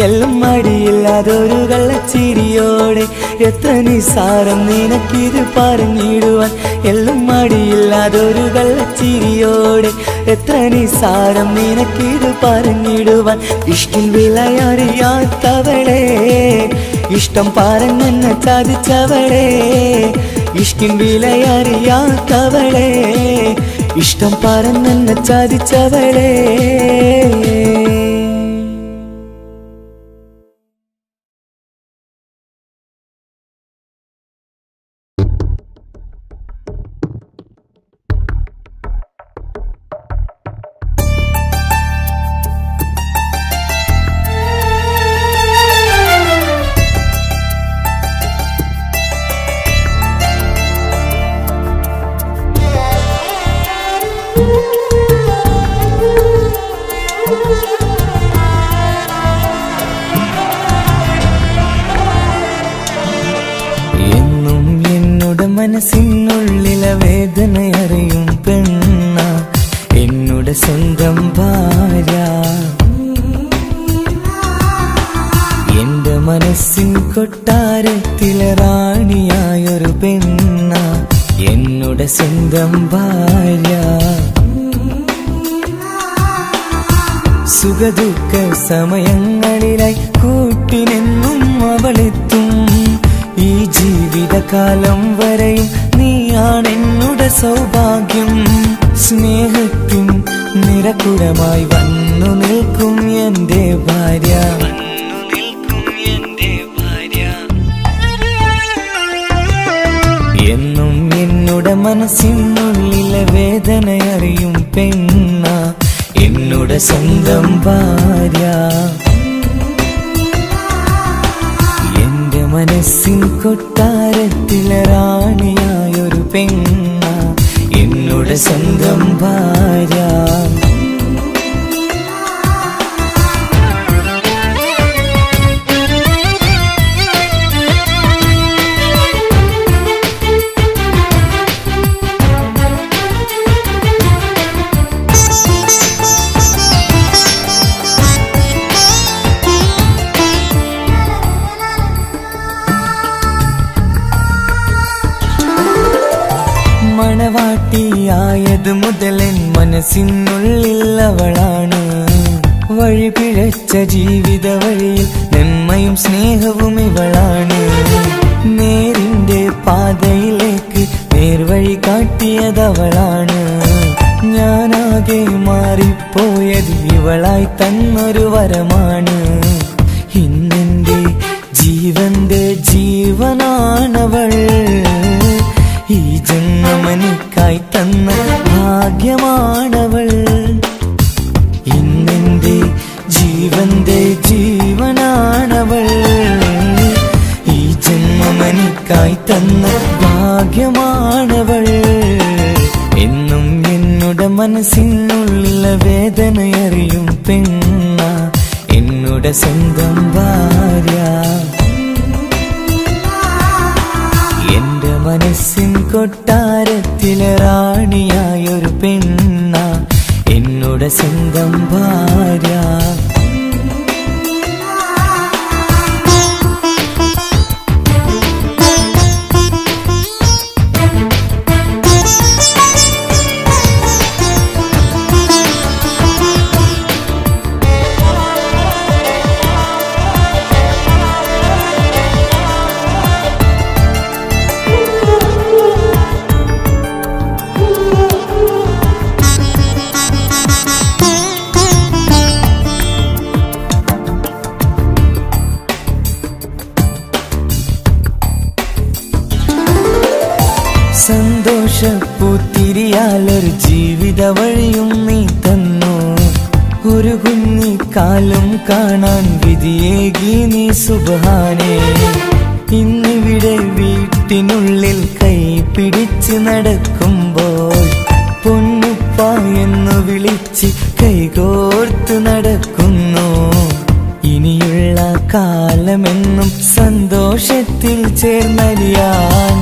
എല്ലാം മടിയില്ലാതൊരു കള്ളച്ചിരിയോടെ, എത്ര നിസാരം നിനക്കിത് പറഞ്ഞിടുവാൻ. എല്ലാം മടിയില്ലാതൊരു കള്ളച്ചിരിയോടെ, എത്ര നിസാരം നിനക്കിത് പറഞ്ഞിടുവാൻ. ഇഷ്കിൻ വിലയറിയാത്തവളെ, ഇഷ്ടം പറഞ്ഞെന്നെ ചതിച്ചവളെ. ഇഷ്കിൻ വിലയറിയാത്തവളെ, ഇഷ്ടം പറഞ്ഞെന്നെ ചതിച്ചവളെ. മനസ്സിനുള്ളിലെ വേദനയറിയും പെണ്ണ, എന്നുടെ സ്വന്തം ഭാര്യ. എന്റെ മനസ്സിൻ കൊട്ടാരത്തിലെ റാണിയായൊരു പെണ്ണ, എന്നുടെ സ്വന്തം ഭാര്യ. സുഖദുഃഖ സമയങ്ങളിലായി കൂട്ടിനെന്നും അവളെത്തും. ഈ ജീവിതകാലം വരെയും നീയാണെന്നുടെ സൗഭാഗ്യം. സ്നേഹത്തിൻ നിറകുടമായി വന്നു നിൽക്കും എന്റെ ഭാര്യ. എന്നും എന്നുടെ മനസ്സിനുള്ളിലെ വേദനയറിയും പെണ്ണ, എന്നുടെ സ്വന്തം ഭാര്യ. മനസ്സിൻ കൊട്ടാരത്തിലെ റാണിയായൊരു പെണ്ണ, എന്നുടെ സ്വന്തം ഭാര്യ. മണവാട്ടിയായത് മുതലൻ മനസ്സിനുള്ളിൽ അവളാണ്. വഴി പിഴച്ച ജീവിത വഴിയിൽ നന്മയും സ്നേഹവും ഇവളാണ്. നേരിന്റെ പാതയിലേക്ക് നേർവഴി കാട്ടിയതവളാണ്. ഞാനാകെ മാറിപ്പോയത് ഇവളായി തന്നൊരു വരമാണ്. ഇന്നെന്റെ ജീവന്റെ ജീവനാണവൾ. ഈ ജന്മമെനിക്കായി തന്ന ഭാഗ്യമാണവൾ. ഇന്നെന്റെ ജീവന്റെ ജീവനാണവൾ. ഈ ജന്മമെനിക്കായി തന്ന ഭാഗ്യമാണവൾ. എന്നും എന്നുടെ മനസ്സിനുള്ളിലെ വേദനയറിയും പെണ്ണ എന്നുടെ സ്വന്തം ഭാര്യ. എന്റെ മനസ്സിൻ കൊട്ടാരത്തിലെ റാണിയായൊരു പെണ്ണ എന്നുടെ സ്വന്തം ഭാര്യ. സന്തോഷപ്പൂത്തിരിയാലൊരു ജീവിത വഴിയും നീ തന്നു. ഒരു കുഞ്ഞിക്കാലും കാണാൻ വിധിയേകി നീ സുബ്ഹാനേ. ഇന്നിവിടെ വീട്ടിനുള്ളിൽ കൈ പിടിച്ച് നടക്കുമ്പോൾ പൊന്നുപ്പ എന്നു വിളിച്ച് കൈകോർത്ത് നടക്കുന്നു. ഇനിയുള്ള കാലമെന്നും സന്തോഷത്തിൽ ചേർന്നലിയാൻ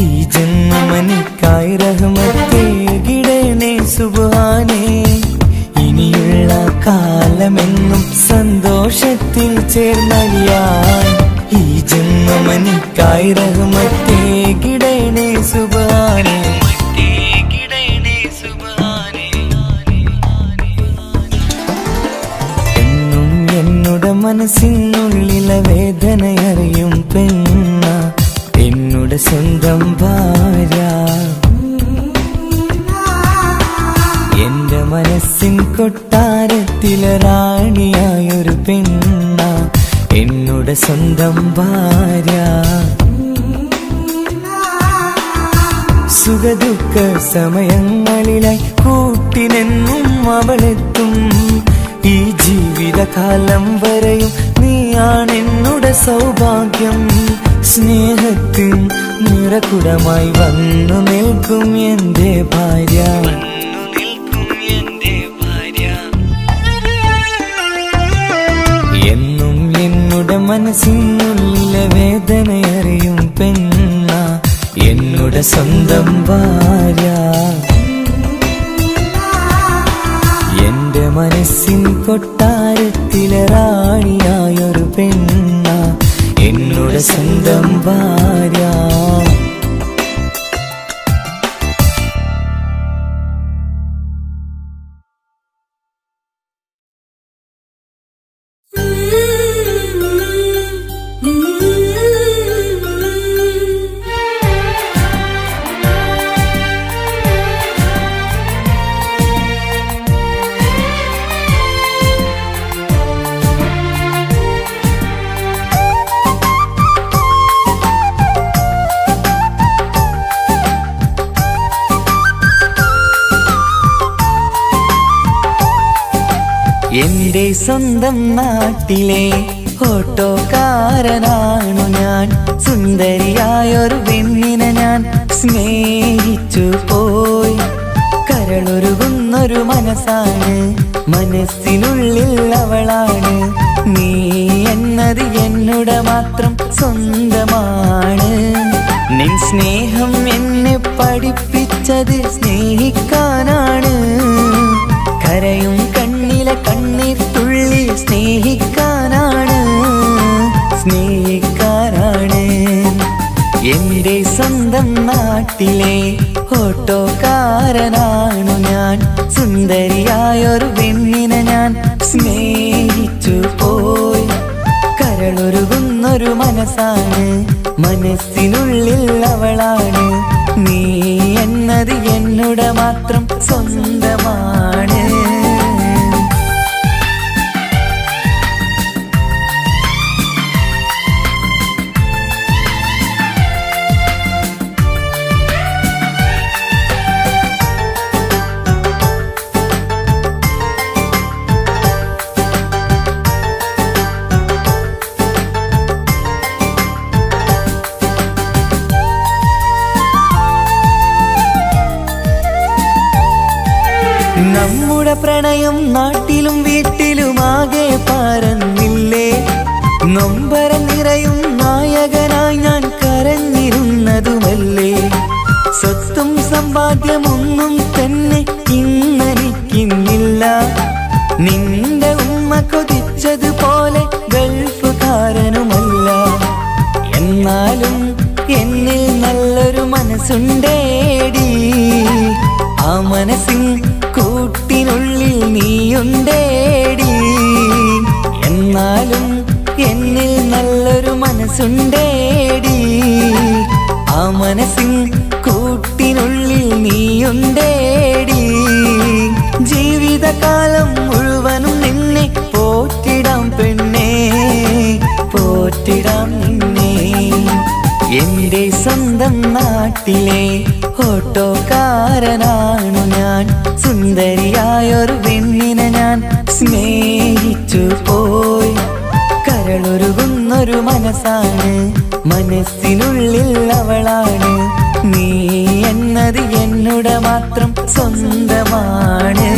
ഈ ജന്മമെനിക്കായി റഹ്മത്തേകിടണേ സുബ്ഹാനേ. ഇനിയുള്ള കാലമെന്നും സന്തോഷത്തിൽ ചേർന്നലിയാൻ ഈ ജന്മമെനിക്കായി റഹ്മത്തേകിടണേ സുബ്ഹാനേ. എന്നും എന്നുടെ മനസ്സിനുള്ളിലെ വേദനയറിയും പെണ്ണ എന്നുടെ സ്വന്തം ഭാര്യ. എന്റെ മനസ്സിൻ കൊട്ടാരത്തിലെ റാണിയായൊരു പെണ്ണ എന്നുടെ സ്വന്തം ഭാര്യ. സുഖദുഃഖ സമയങ്ങളിലായി കൂട്ടിനെന്നും അവളെത്തും. ഈ ജീവിതകാലം വരെയും നീയാണെന്നുടെ സൗഭാഗ്യം. സ്നേഹത്തിൻ നിറകുടമായി വന്നു നിൽക്കും എന്റെ ഭാര്യ. എന്നും എന്നുടെ മനസ്സിനുള്ളിലെ വേദനയറിയും പെണ്ണ എന്നുടെ സ്വന്തം ഭാര്യ. എന്റെ മനസ്സിൻ കൊട്ടാരത്തിലെ റാണിയായൊരു പെണ്ണ എന്നുടെ സ്വന്തം ഭാര്യ. എന്റെ സ്വന്തം നാട്ടിലെ ഓട്ടോക്കാരനാണു ഞാൻ. സുന്ദരിയായൊരു പെണ്ണിനെ ഞാൻ സ്നേഹിച്ചു പോയി. കരളൊരുകുന്നൊരു മനസ്സാണ്, മനസ്സിനുള്ളിൽ അവളാണ്. നീ എന്നത് എന്നുടെ മാത്രം സ്വന്തമാണ്. നിൻ സ്നേഹം എന്നെ പഠിപ്പിച്ചത് സ്നേഹിക്കാനാണ്. കരയും കണ്ണിലെ കണ്ണീർ തുള്ളി സ്നേഹിക്കാനാണ്, സ്നേഹിക്കാനാണ്. എന്റെ സ്വന്തം നാട്ടിലെ ഓട്ടോക്കാരനാണു ഞാൻ. സുന്ദരിയായൊരു പെണ്ണിനെ ഞാൻ സ്നേഹിച്ചു പോയി. കരളൊരുകുന്നൊരു മനസ്സാണ്, മനസ്സിനുള്ളിൽ അവളാണ്. നീ എന്നത് എന്നുടെ മാത്രം സ്വന്തമാണ്. നമ്മുടെ പ്രണയം നാട്ടിലും വീട്ടിലുമാകെ പരന്നില്ലേ. നൊമ്പര നിറയും നായകനായി ഞാൻ കരഞ്ഞിരുന്നതുമല്ലേ. സ്വത്തും സമ്പാദ്യമൊന്നും തന്നെ ഇന്നെനിക്കിന്നില്ല. നിന്റെ ഉമ്മ കൊതിച്ചതുപോലെ ഗൾഫുകാരനുമല്ല. എന്നാലും എന്നിൽ നല്ലൊരു മനസ്സുണ്ടേടി. ആ മനസ്സിൻ കൂട്ടിനുള്ളിൽ നീയുണ്ടേടി. എന്നാലും എന്നിൽ നല്ലൊരു മനസ്സുണ്ടേടി. ആ മനസ്സിൻ കൂട്ടിനുള്ളിൽ നീയുണ്ടേടി. ജീവിതകാലം മുഴുവനും നിന്നെ പോറ്റിടാം പെണ്ണേ, പോറ്റിടാം നിന്നെ. എന്റെ സ്വന്തം നാട്ടിലെ ഓട്ടോക്കാരനാണു ഞാൻ. സുന്ദരിയായൊരു പെണ്ണിനെ ഞാൻ സ്നേഹിച്ചു പോയി. കരളൊരുകുന്നൊരു മനസ്സാണ്, മനസ്സിനുള്ളിൽ അവളാണ്. നീ എന്നത് എന്നുടെ മാത്രം സ്വന്തമാണ്.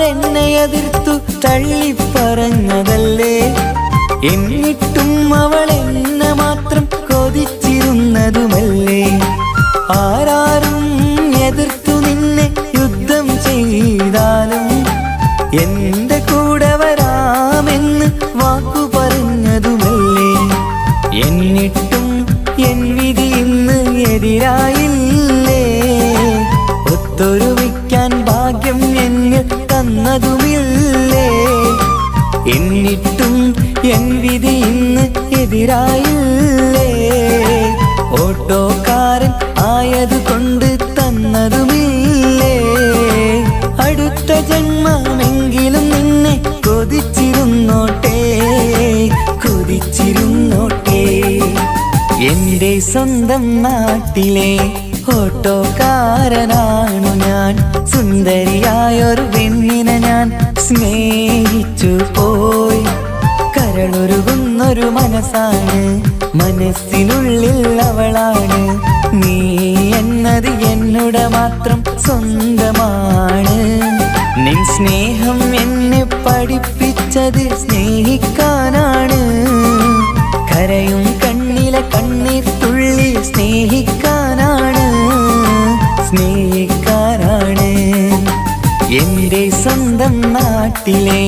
എന്നെ എതിർത്തു തള്ളിപ്പറഞ്ഞതല്ലേ. എന്നിട്ടും അവൾ എന്നെ മാത്രം കൊതിച്ചിരുന്നതുമല്ലേ. ആരാരും എതിർത്തു നിന്നെ യുദ്ധം ചെയ്താലും എന്റെ കൂടെ വരാമെന്ന് വാക്കു പറഞ്ഞതുമല്ലേ. എന്നിട്ടും എൻ വിധി ഇന്ന് എതിരായില്ലേ. ഒത്തൊരുമിക്കാൻ ഭാഗ്യം എന്നിൽ തന്നതുമില്ലേ. എന്നിട്ടും എൻ വിധി ഇന്ന് എതിരായില്ലേ. ഓട്ടോക്കാരൻ ആയതുകൊണ്ട് തന്നതുമില്ലേ. അടുത്ത ജന്മമെങ്കിലും നിന്നെ കൊതിച്ചിരുന്നോട്ടെ, കൊതിച്ചിരുന്നോട്ടെ. എന്റെ സ്വന്തം നാട്ടിലെ ഓട്ടോക്കാരനാണു ഞാൻ. സുന്ദരിയായൊരു പെണ്ണിനെ ഞാൻ സ്നേഹിച്ചു പോയി. കരളൊരുകുന്നൊരു മനസ്സാണ്, മനസ്സിനുള്ളിൽ അവളാണ്. നീ എന്നത് എന്നുടെ മാത്രം സ്വന്തമാണ്. നിൻ സ്നേഹം എന്നെ പഠിപ്പിച്ചത് സ്നേഹിക്കാനാണ്. കരയും കണ്ണിലെ കണ്ണീർ തുള്ളി സ്നേഹിക്കാനാണ്, സ്നേഹിക്കാനാണ്. എന്റെ സ്വന്തം നാട്ടിലെ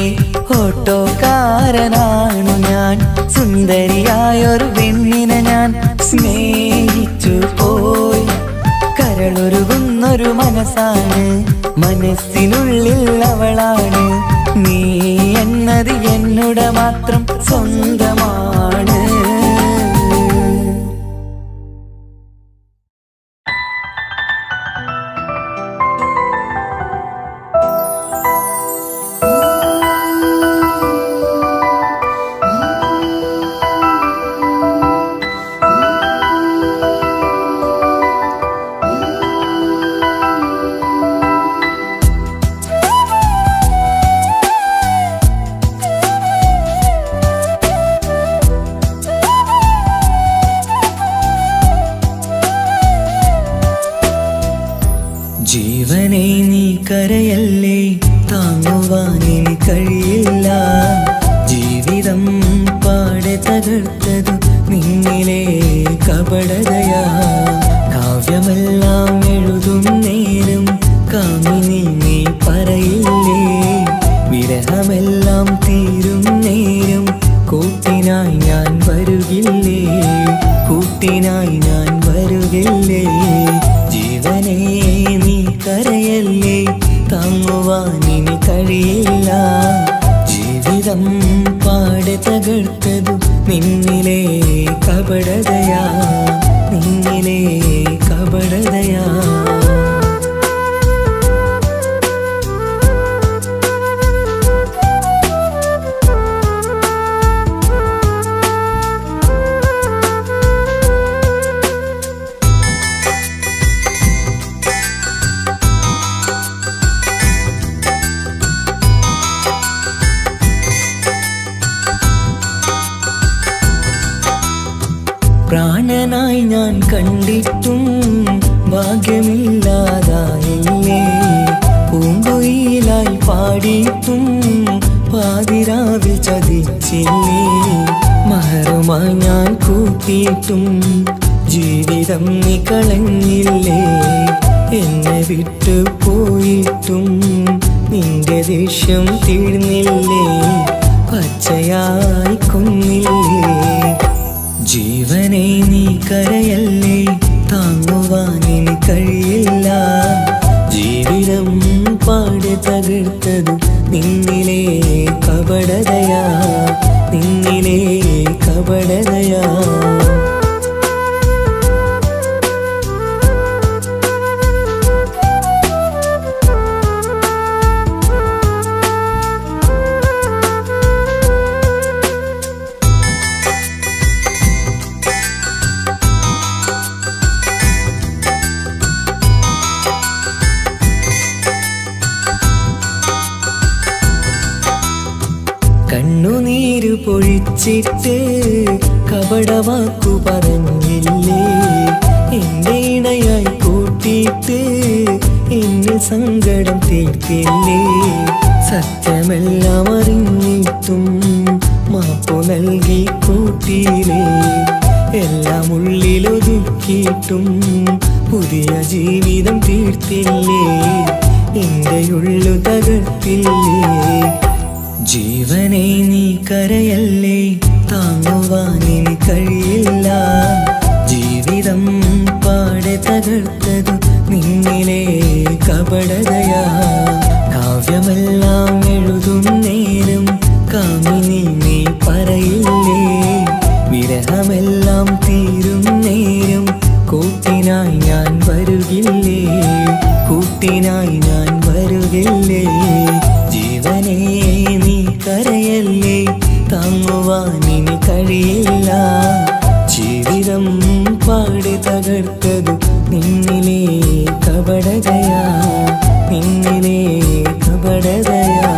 ഓട്ടോക്കാരനാണു ഞാൻ. സുന്ദരിയായൊരു പെണ്ണിനെ ഞാൻ സ്നേഹിച്ചു പോയി. കരളൊരുകുന്നൊരു മനസ്സാണ്, മനസ്സിനുള്ളിൽ അവളാണ്. നീ എന്നത് എന്നുടെ മാത്രം സ്വന്തമാണ്. നിന്നിലെ കപടതയാ. കാവ്യമെല്ലാം എഴുതും നേരം കാമിനി നീ പറയില്ലേ, വിരഹമെല്ലാം തീരും നേരം കൂട്ടിനായി ഞാൻ വരുകില്ലേ, കൂട്ടിനായി ഞാൻ വരുകില്ലേ. ജീവനേ നീ കരയല്ലേ, താങ്ങുവാനിനി കഴിയില്ല. ജീവിതം പാടെ തകർത്തതു നിന്നിലെ കപടതയാ, നിന്നിലെ കപടതയാ. പ്രാണനായി ഞാൻ കണ്ടിട്ടും ഭാഗ്യമില്ലാതായില്ലേ, പൂങ്കുയിലായി പാടിയിട്ടും പാതിരാവിൽ ചതിച്ചില്ലേ. മഹറുമായി ഞാൻ കൂട്ടിയിട്ടും ജീവിതം നീ കളഞ്ഞില്ലേ, എന്നെ വിട്ടു പോയിട്ടും നിന്റെ ദേഷ്യം തീർന്നില്ലേ, പച്ചയായി കൊന്നില്ലേ. ജീവനെ നീ കരയല്ലേ, താങ്ങുവാനിനി കഴിയില്ല. ജീവിതം പാടെ തകർത്തത് നിന്നിലെ കപടതയാ, നിന്നിലെ കപടതയാ. കണ്ണുനീര് പൊഴിച്ചിട്ട് കപടവാക്കു പറഞ്ഞില്ലേ, എന്റെ ഇണയായി കൂട്ടിയിട്ട് എന്നിൽ സങ്കടം തീർത്തില്ലേ. സത്യമെല്ലാം അറിഞ്ഞിട്ടും മാപ്പു നൽകി കൂട്ടിയില്ലേ, എല്ലാം ഉള്ളിലൊതുക്കിയിട്ടും പുതിയ ജീവിതം തീർത്തില്ലേ, എന്റെ ഉള്ളു തകർത്തില്ലേ. ജീവനെ നീ കരയല്ലേ, താങ്ങുവാനിനി കഴിയില്ല. ജീവിതം പാടെ തകർത്തതു നിന്നിലെ കപടതയാ. കാവ്യമെല്ലാം എഴുതും നേരം കാമിനി നീ പറയില്ലേ, വിരഹമെല്ലാം തീരും നേരം കൂട്ടിനായി ഞാൻ വരുകില്ലേ, കൂട്ടിനായി ഞാൻ വരുകില്ലേ. ജീവനേ നീ കരയല്ലേ, താങ്ങുവാനിനി കഴിയില്ല. ജീവിതം പാടെ തകർത്തതു നിന്നിലെ കപടതയാ, നിന്നിലെ കപടതയാ.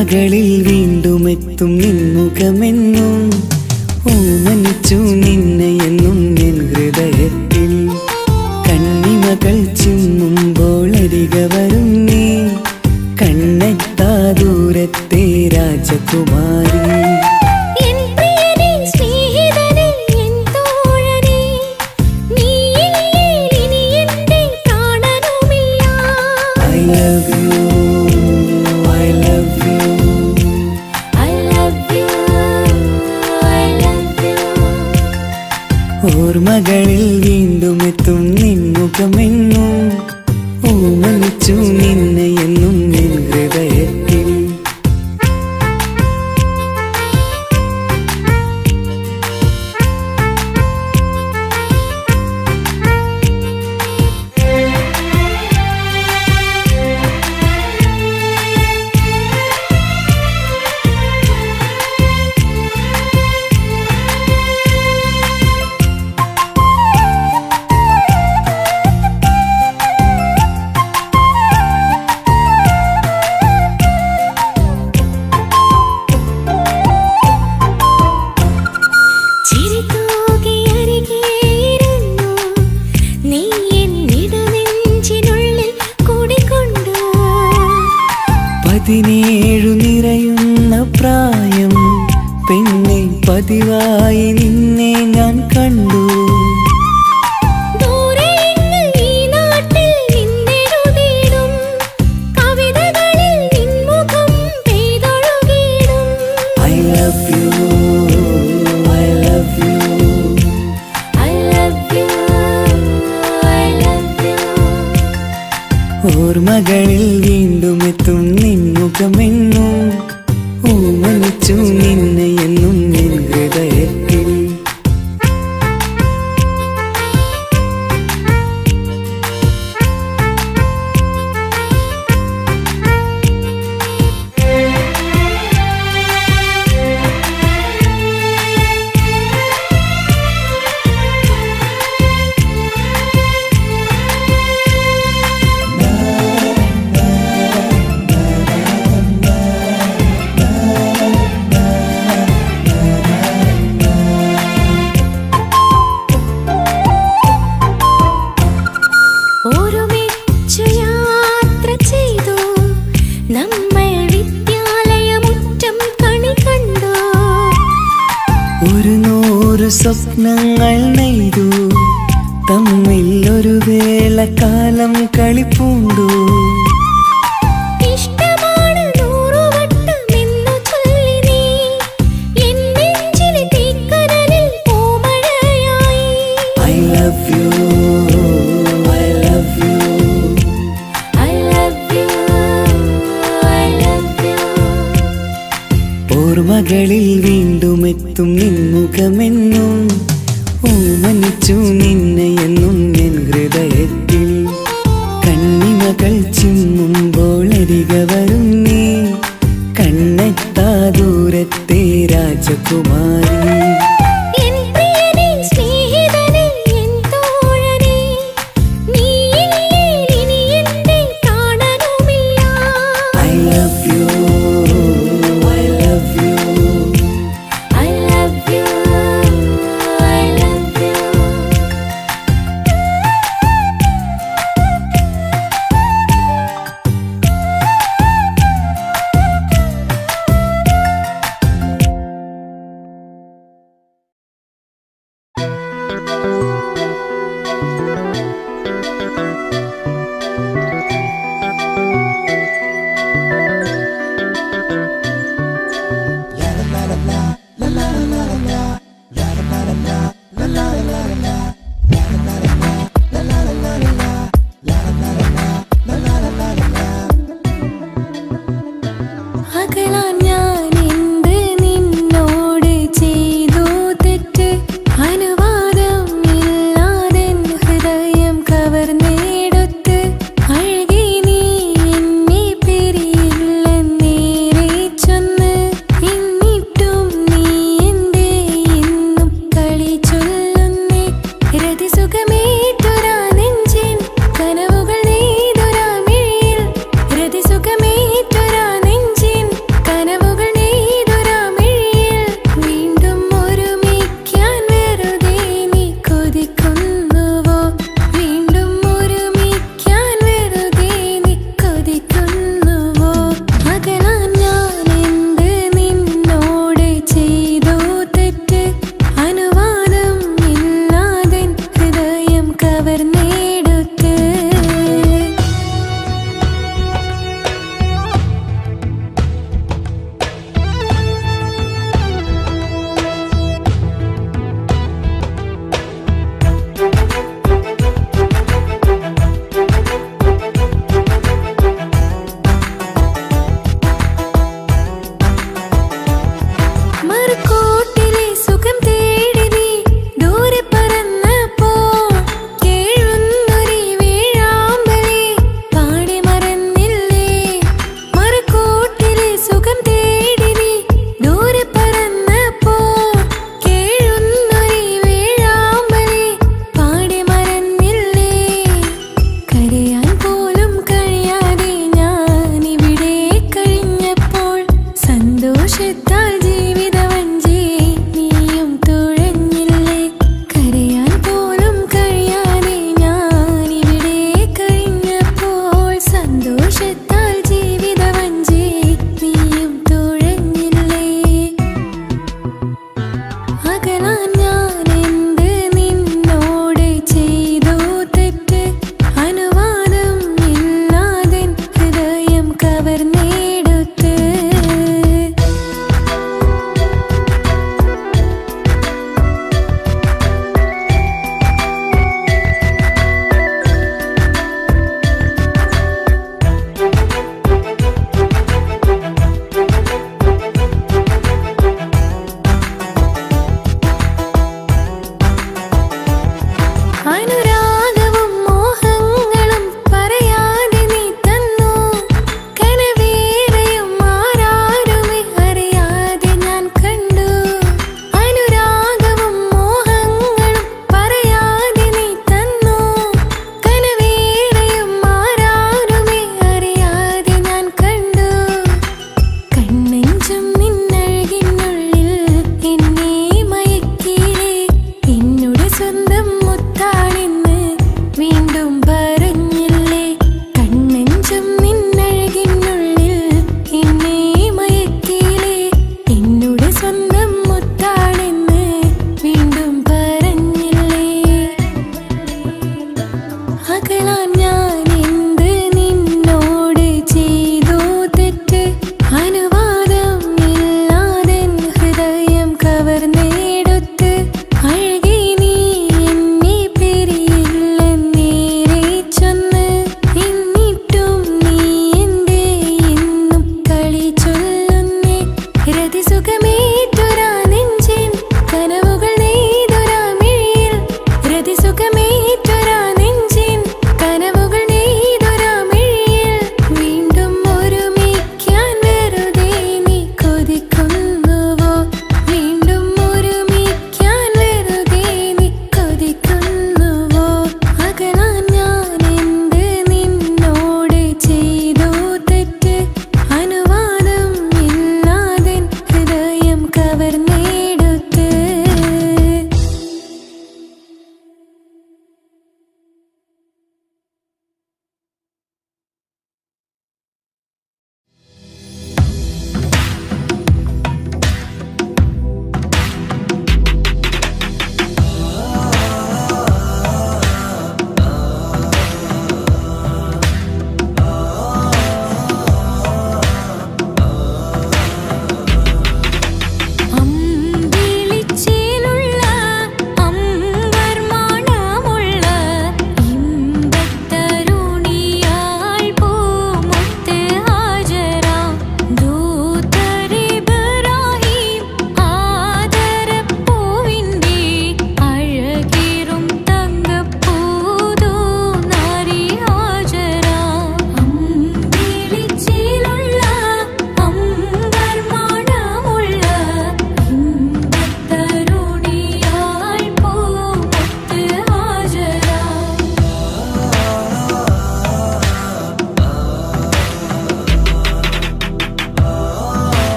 ഓർമ്മകളിൽ വീണ്ടും എത്തും നിൻമുഖമെന്നും ഓമനിച്ചു നിന്നെ എന്നും എൻ ഹൃദയത്തിൽ കണ്ണിമകൾ ചിമ്മുമ്പോൾ അരികെ വരും നീ കണ്ണെത്താ ദൂരത്തെ രാജകുമാരി എൻ പ്രിയനേ സ്നേഹിതനേ എൻ തോഴനേ നീയില്ലേ ഇനി എന്റെ പ്രാണനുമില്ല I love you, I love you. I love you I love you ഓർമ്മകളിൽ വീണ്ടും എത്തും നിൻമുഖമെന്നും ഓമനിച്ചു നിന്നെ എന്നും എൻ ഹൃദയത്തിൽ ചിരിതൂകിയരികെയിരുന്നു നീ എന്നിടനെഞ്ചിനുള്ളിൽ കുടികൊണ്ടു 17 നിറയുന്ന പ്രായം പെണ്ണെ പതിവായി നിന്നെ ഞാൻ കണ്ടു ദൂരെയെങ്ങ് ഈ നാട്ടിൽ നിന്നെഴുതിയിടും കവിതകളിൽ നിൻമുഖം പെയ്തൊഴുകിയിടും I love you, I love you. I love you I love you ഓർമ്മകളിൽ വീണ്ടും എത്തും നിൻമുഖമെന്നും ഓമനിച്ചു നിന്നെ എന്നും എൻ ഹൃദയത്തിൽ ഒരുമിച്ചു യാത്ര ചെയ്തു നമ്മൾ വിദ്യാലയമുറ്റം കണി കണ്ടു 100 സ്വപ്നങ്ങൾ നെയ്തു തമ്മിൽ ഒരു വേളക്കാലം കളിപ്പൂണ്ടു ഇഷ്ടമാണ് 100 വട്ടമെന്നു ചൊല്ലി നീ എൻ നെഞ്ചിലെ തീക്കനലിൽ പൂമഴയായി I love you, I love you. I love you I love you ഓർമ്മകളിൽ വീണ്ടും എത്തും നിൻമുഖമെന്നും ഓമനിച്ചു നിന്നെ എന്നും എൻ ഹൃദയത്തിൽ കണ്ണിമകൾ ചിമ്മുമ്പോൾ അരികെ വരും നീ കണ്ണെത്താ ദൂരത്തെ രാജകുമാരി എൻ പ്രിയനേ സ്നേഹിതനേ എൻ തോഴനേ നീയില്ലേ ഇനി എന്റെ പ്രാണനുമില്ല I love you, I love you. I love you I love you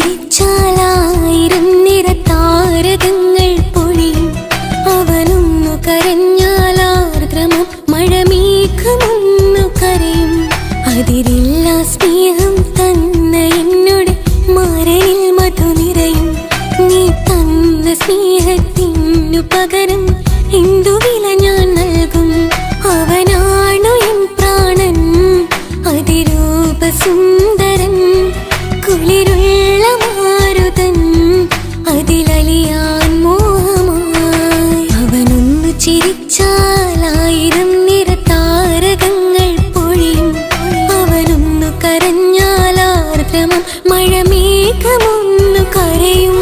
ചിരിച്ചാലായിരം നിറതാരകങ്ങൾ പൊഴിയും അവനൊന്നു കരഞ്ഞാലാർദ്രമം മഴമേഘമൊന്നു കരയും അതിരില്ല സ്നേഹം തന്ന എന്നോട് മാരനിൽ മധു നിറയും നീ തന്ന സ്നേഹത്തിനു പകരം എന്തു വില ഞാൻ നൽകും അവനാണു എൻ പ്രാണൻ അതിരൂപസുന്ദരൻ കുളിരുള്ള മാരുതൻ അതിലലിയാൻ മോഹമായി അവനൊന്നു ചിരിച്ചാലായിരം നിറതാരകങ്ങൾ പൊഴിയും അവനൊന്നു കരഞ്ഞാലാർദ്രമം മഴമേഘമൊന്നു കരയും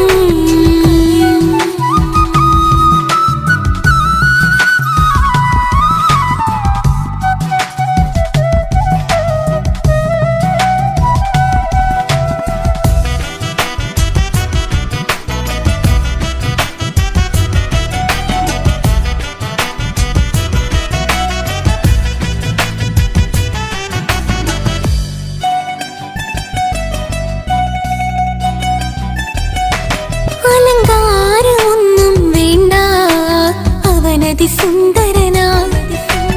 അലങ്കാരമൊന്നും വേണ്ട അവനതിസുന്ദരനാ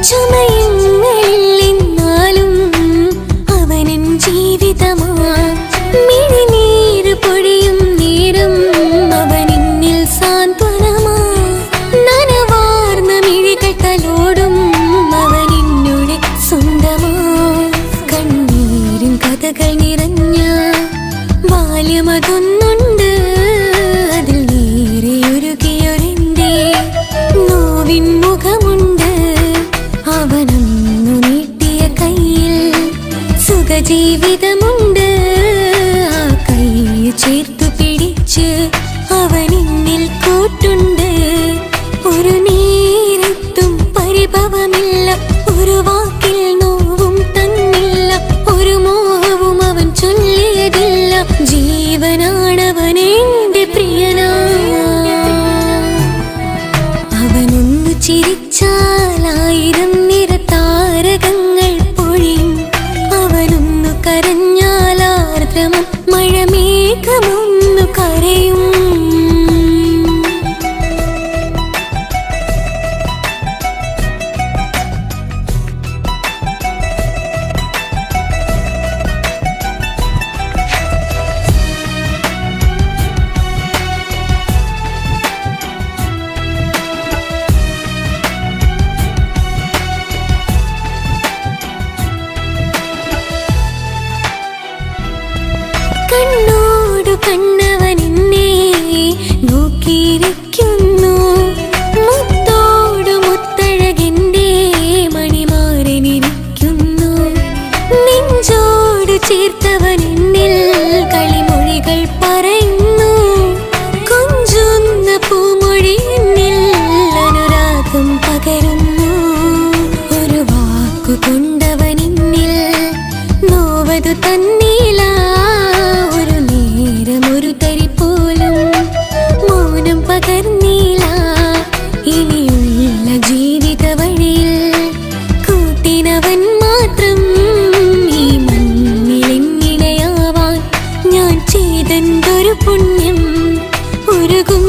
ചമയങ്ങളിൽ എന്നാലും അവനൻ ജീവിതമാ മിഴിനീര് പൊഴിയും നേരം അവനെന്നിൽ സാന്ത്വനമാ നനവാർന്ന മിഴികൾ തലോടും അവനെന്നുടെ സ്വന്തമാ കണ്ണീരും കഥകൾ നിറഞ്ഞ ബാല്യമതൊന്നുണ്ട് അതിൽ നീരെയൊരുകിയൊരെന്റെ നോവിൻ മുഖമുണ്ട് അവനൊന്നു നീട്ടിയ കയ്യിൽ സുഖജീവിതമുണ്ട് ആ കൈ ചേർത്തു പിടിച്ച് അവനെന്നിൽ കൂട്ടുണ്ട് ഒരു നേരത്തും പരിഭവമില്ല ഒരു വാക്കിൽ നോവും തന്നില്ല ഒരു മോഹവും അവൻ ചൊല്ലിയതില്ല ജീവനാണവനെന്റെ പ്രിയനാ അവനൊന്നു ചിരിച്ചാലായിരം നിറതാരകങ്ങൾ പൊഴിയും അവനൊന്നു കരഞ്ഞാലാർദ്രമം മഴമേഘമൊന്നു കരയും കണ്ണോടു കണ്ണവനെന്നെ നോക്കിയിരിക്കുന്നു മുത്തോടു മുത്തഴകെന്റെ മണിമാരനിരിക്കുന്നു നെഞ്ചോട് ചേർത്തവനെന്നിൽ കളിമൊഴികൾ പറയുന്നു കൊഞ്ചുന്ന പൂമൊഴി എന്നിൽ അനുരാഗം പകരുന്നു ഒരു വാക്കു കൊണ്ടവനെന്നിൽ നോവതു തന്നില്ല ഒരു നേരമൊരു തരി പോലും മൗനം പകർന്നില്ല ഇനിയുള്ള ജീവിത വഴിയിൽ കൂട്ടിനവൻ മാത്രം ഈ മണ്ണിലെങ്ങിനെയാവാൻ ഞാൻ ചെയ്തെന്തൊരു പുണ്യം ഉരുകും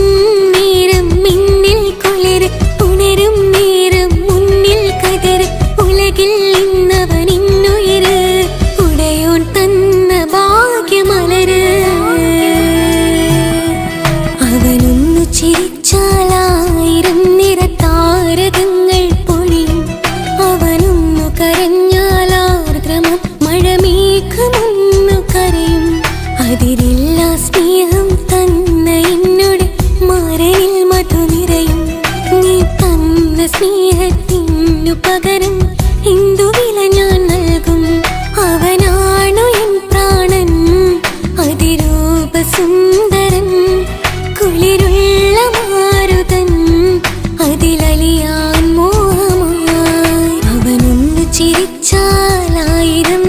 നേരം മിന്നിൽ കുളിര് ഉണരും നേരം മുന്നിൽ കതിര് ഉലകിൽ ഇന്നവൻ ഇന്നുയിര് ഉടയോൻ തന്ന ഭാഗ്യമലര് അവനൊന്നു ചിരിച്ചാലായിരം നിറതാരകങ്ങൾ പൊഴിയും അവനൊന്നു കരഞ്ഞാലാർദ്രമം മഴമേഘമൊന്നു കരയും അതിരില്ല സ്നേഹം തന്ന എന്നോട് മാരനിൽ മധു നിറയും നീ തന്ന സ്നേഹത്തിനു പകരം എന്തു വില ഞാൻ നൽകും അവനാണു എൻ പ്രാണൻ അതിരൂപസുന്ദരൻ കുളിരുള്ള മാരുതൻ അതിലലിയാൻ മോഹമായി അവനൊന്നു ചിരിച്ചാലായിരം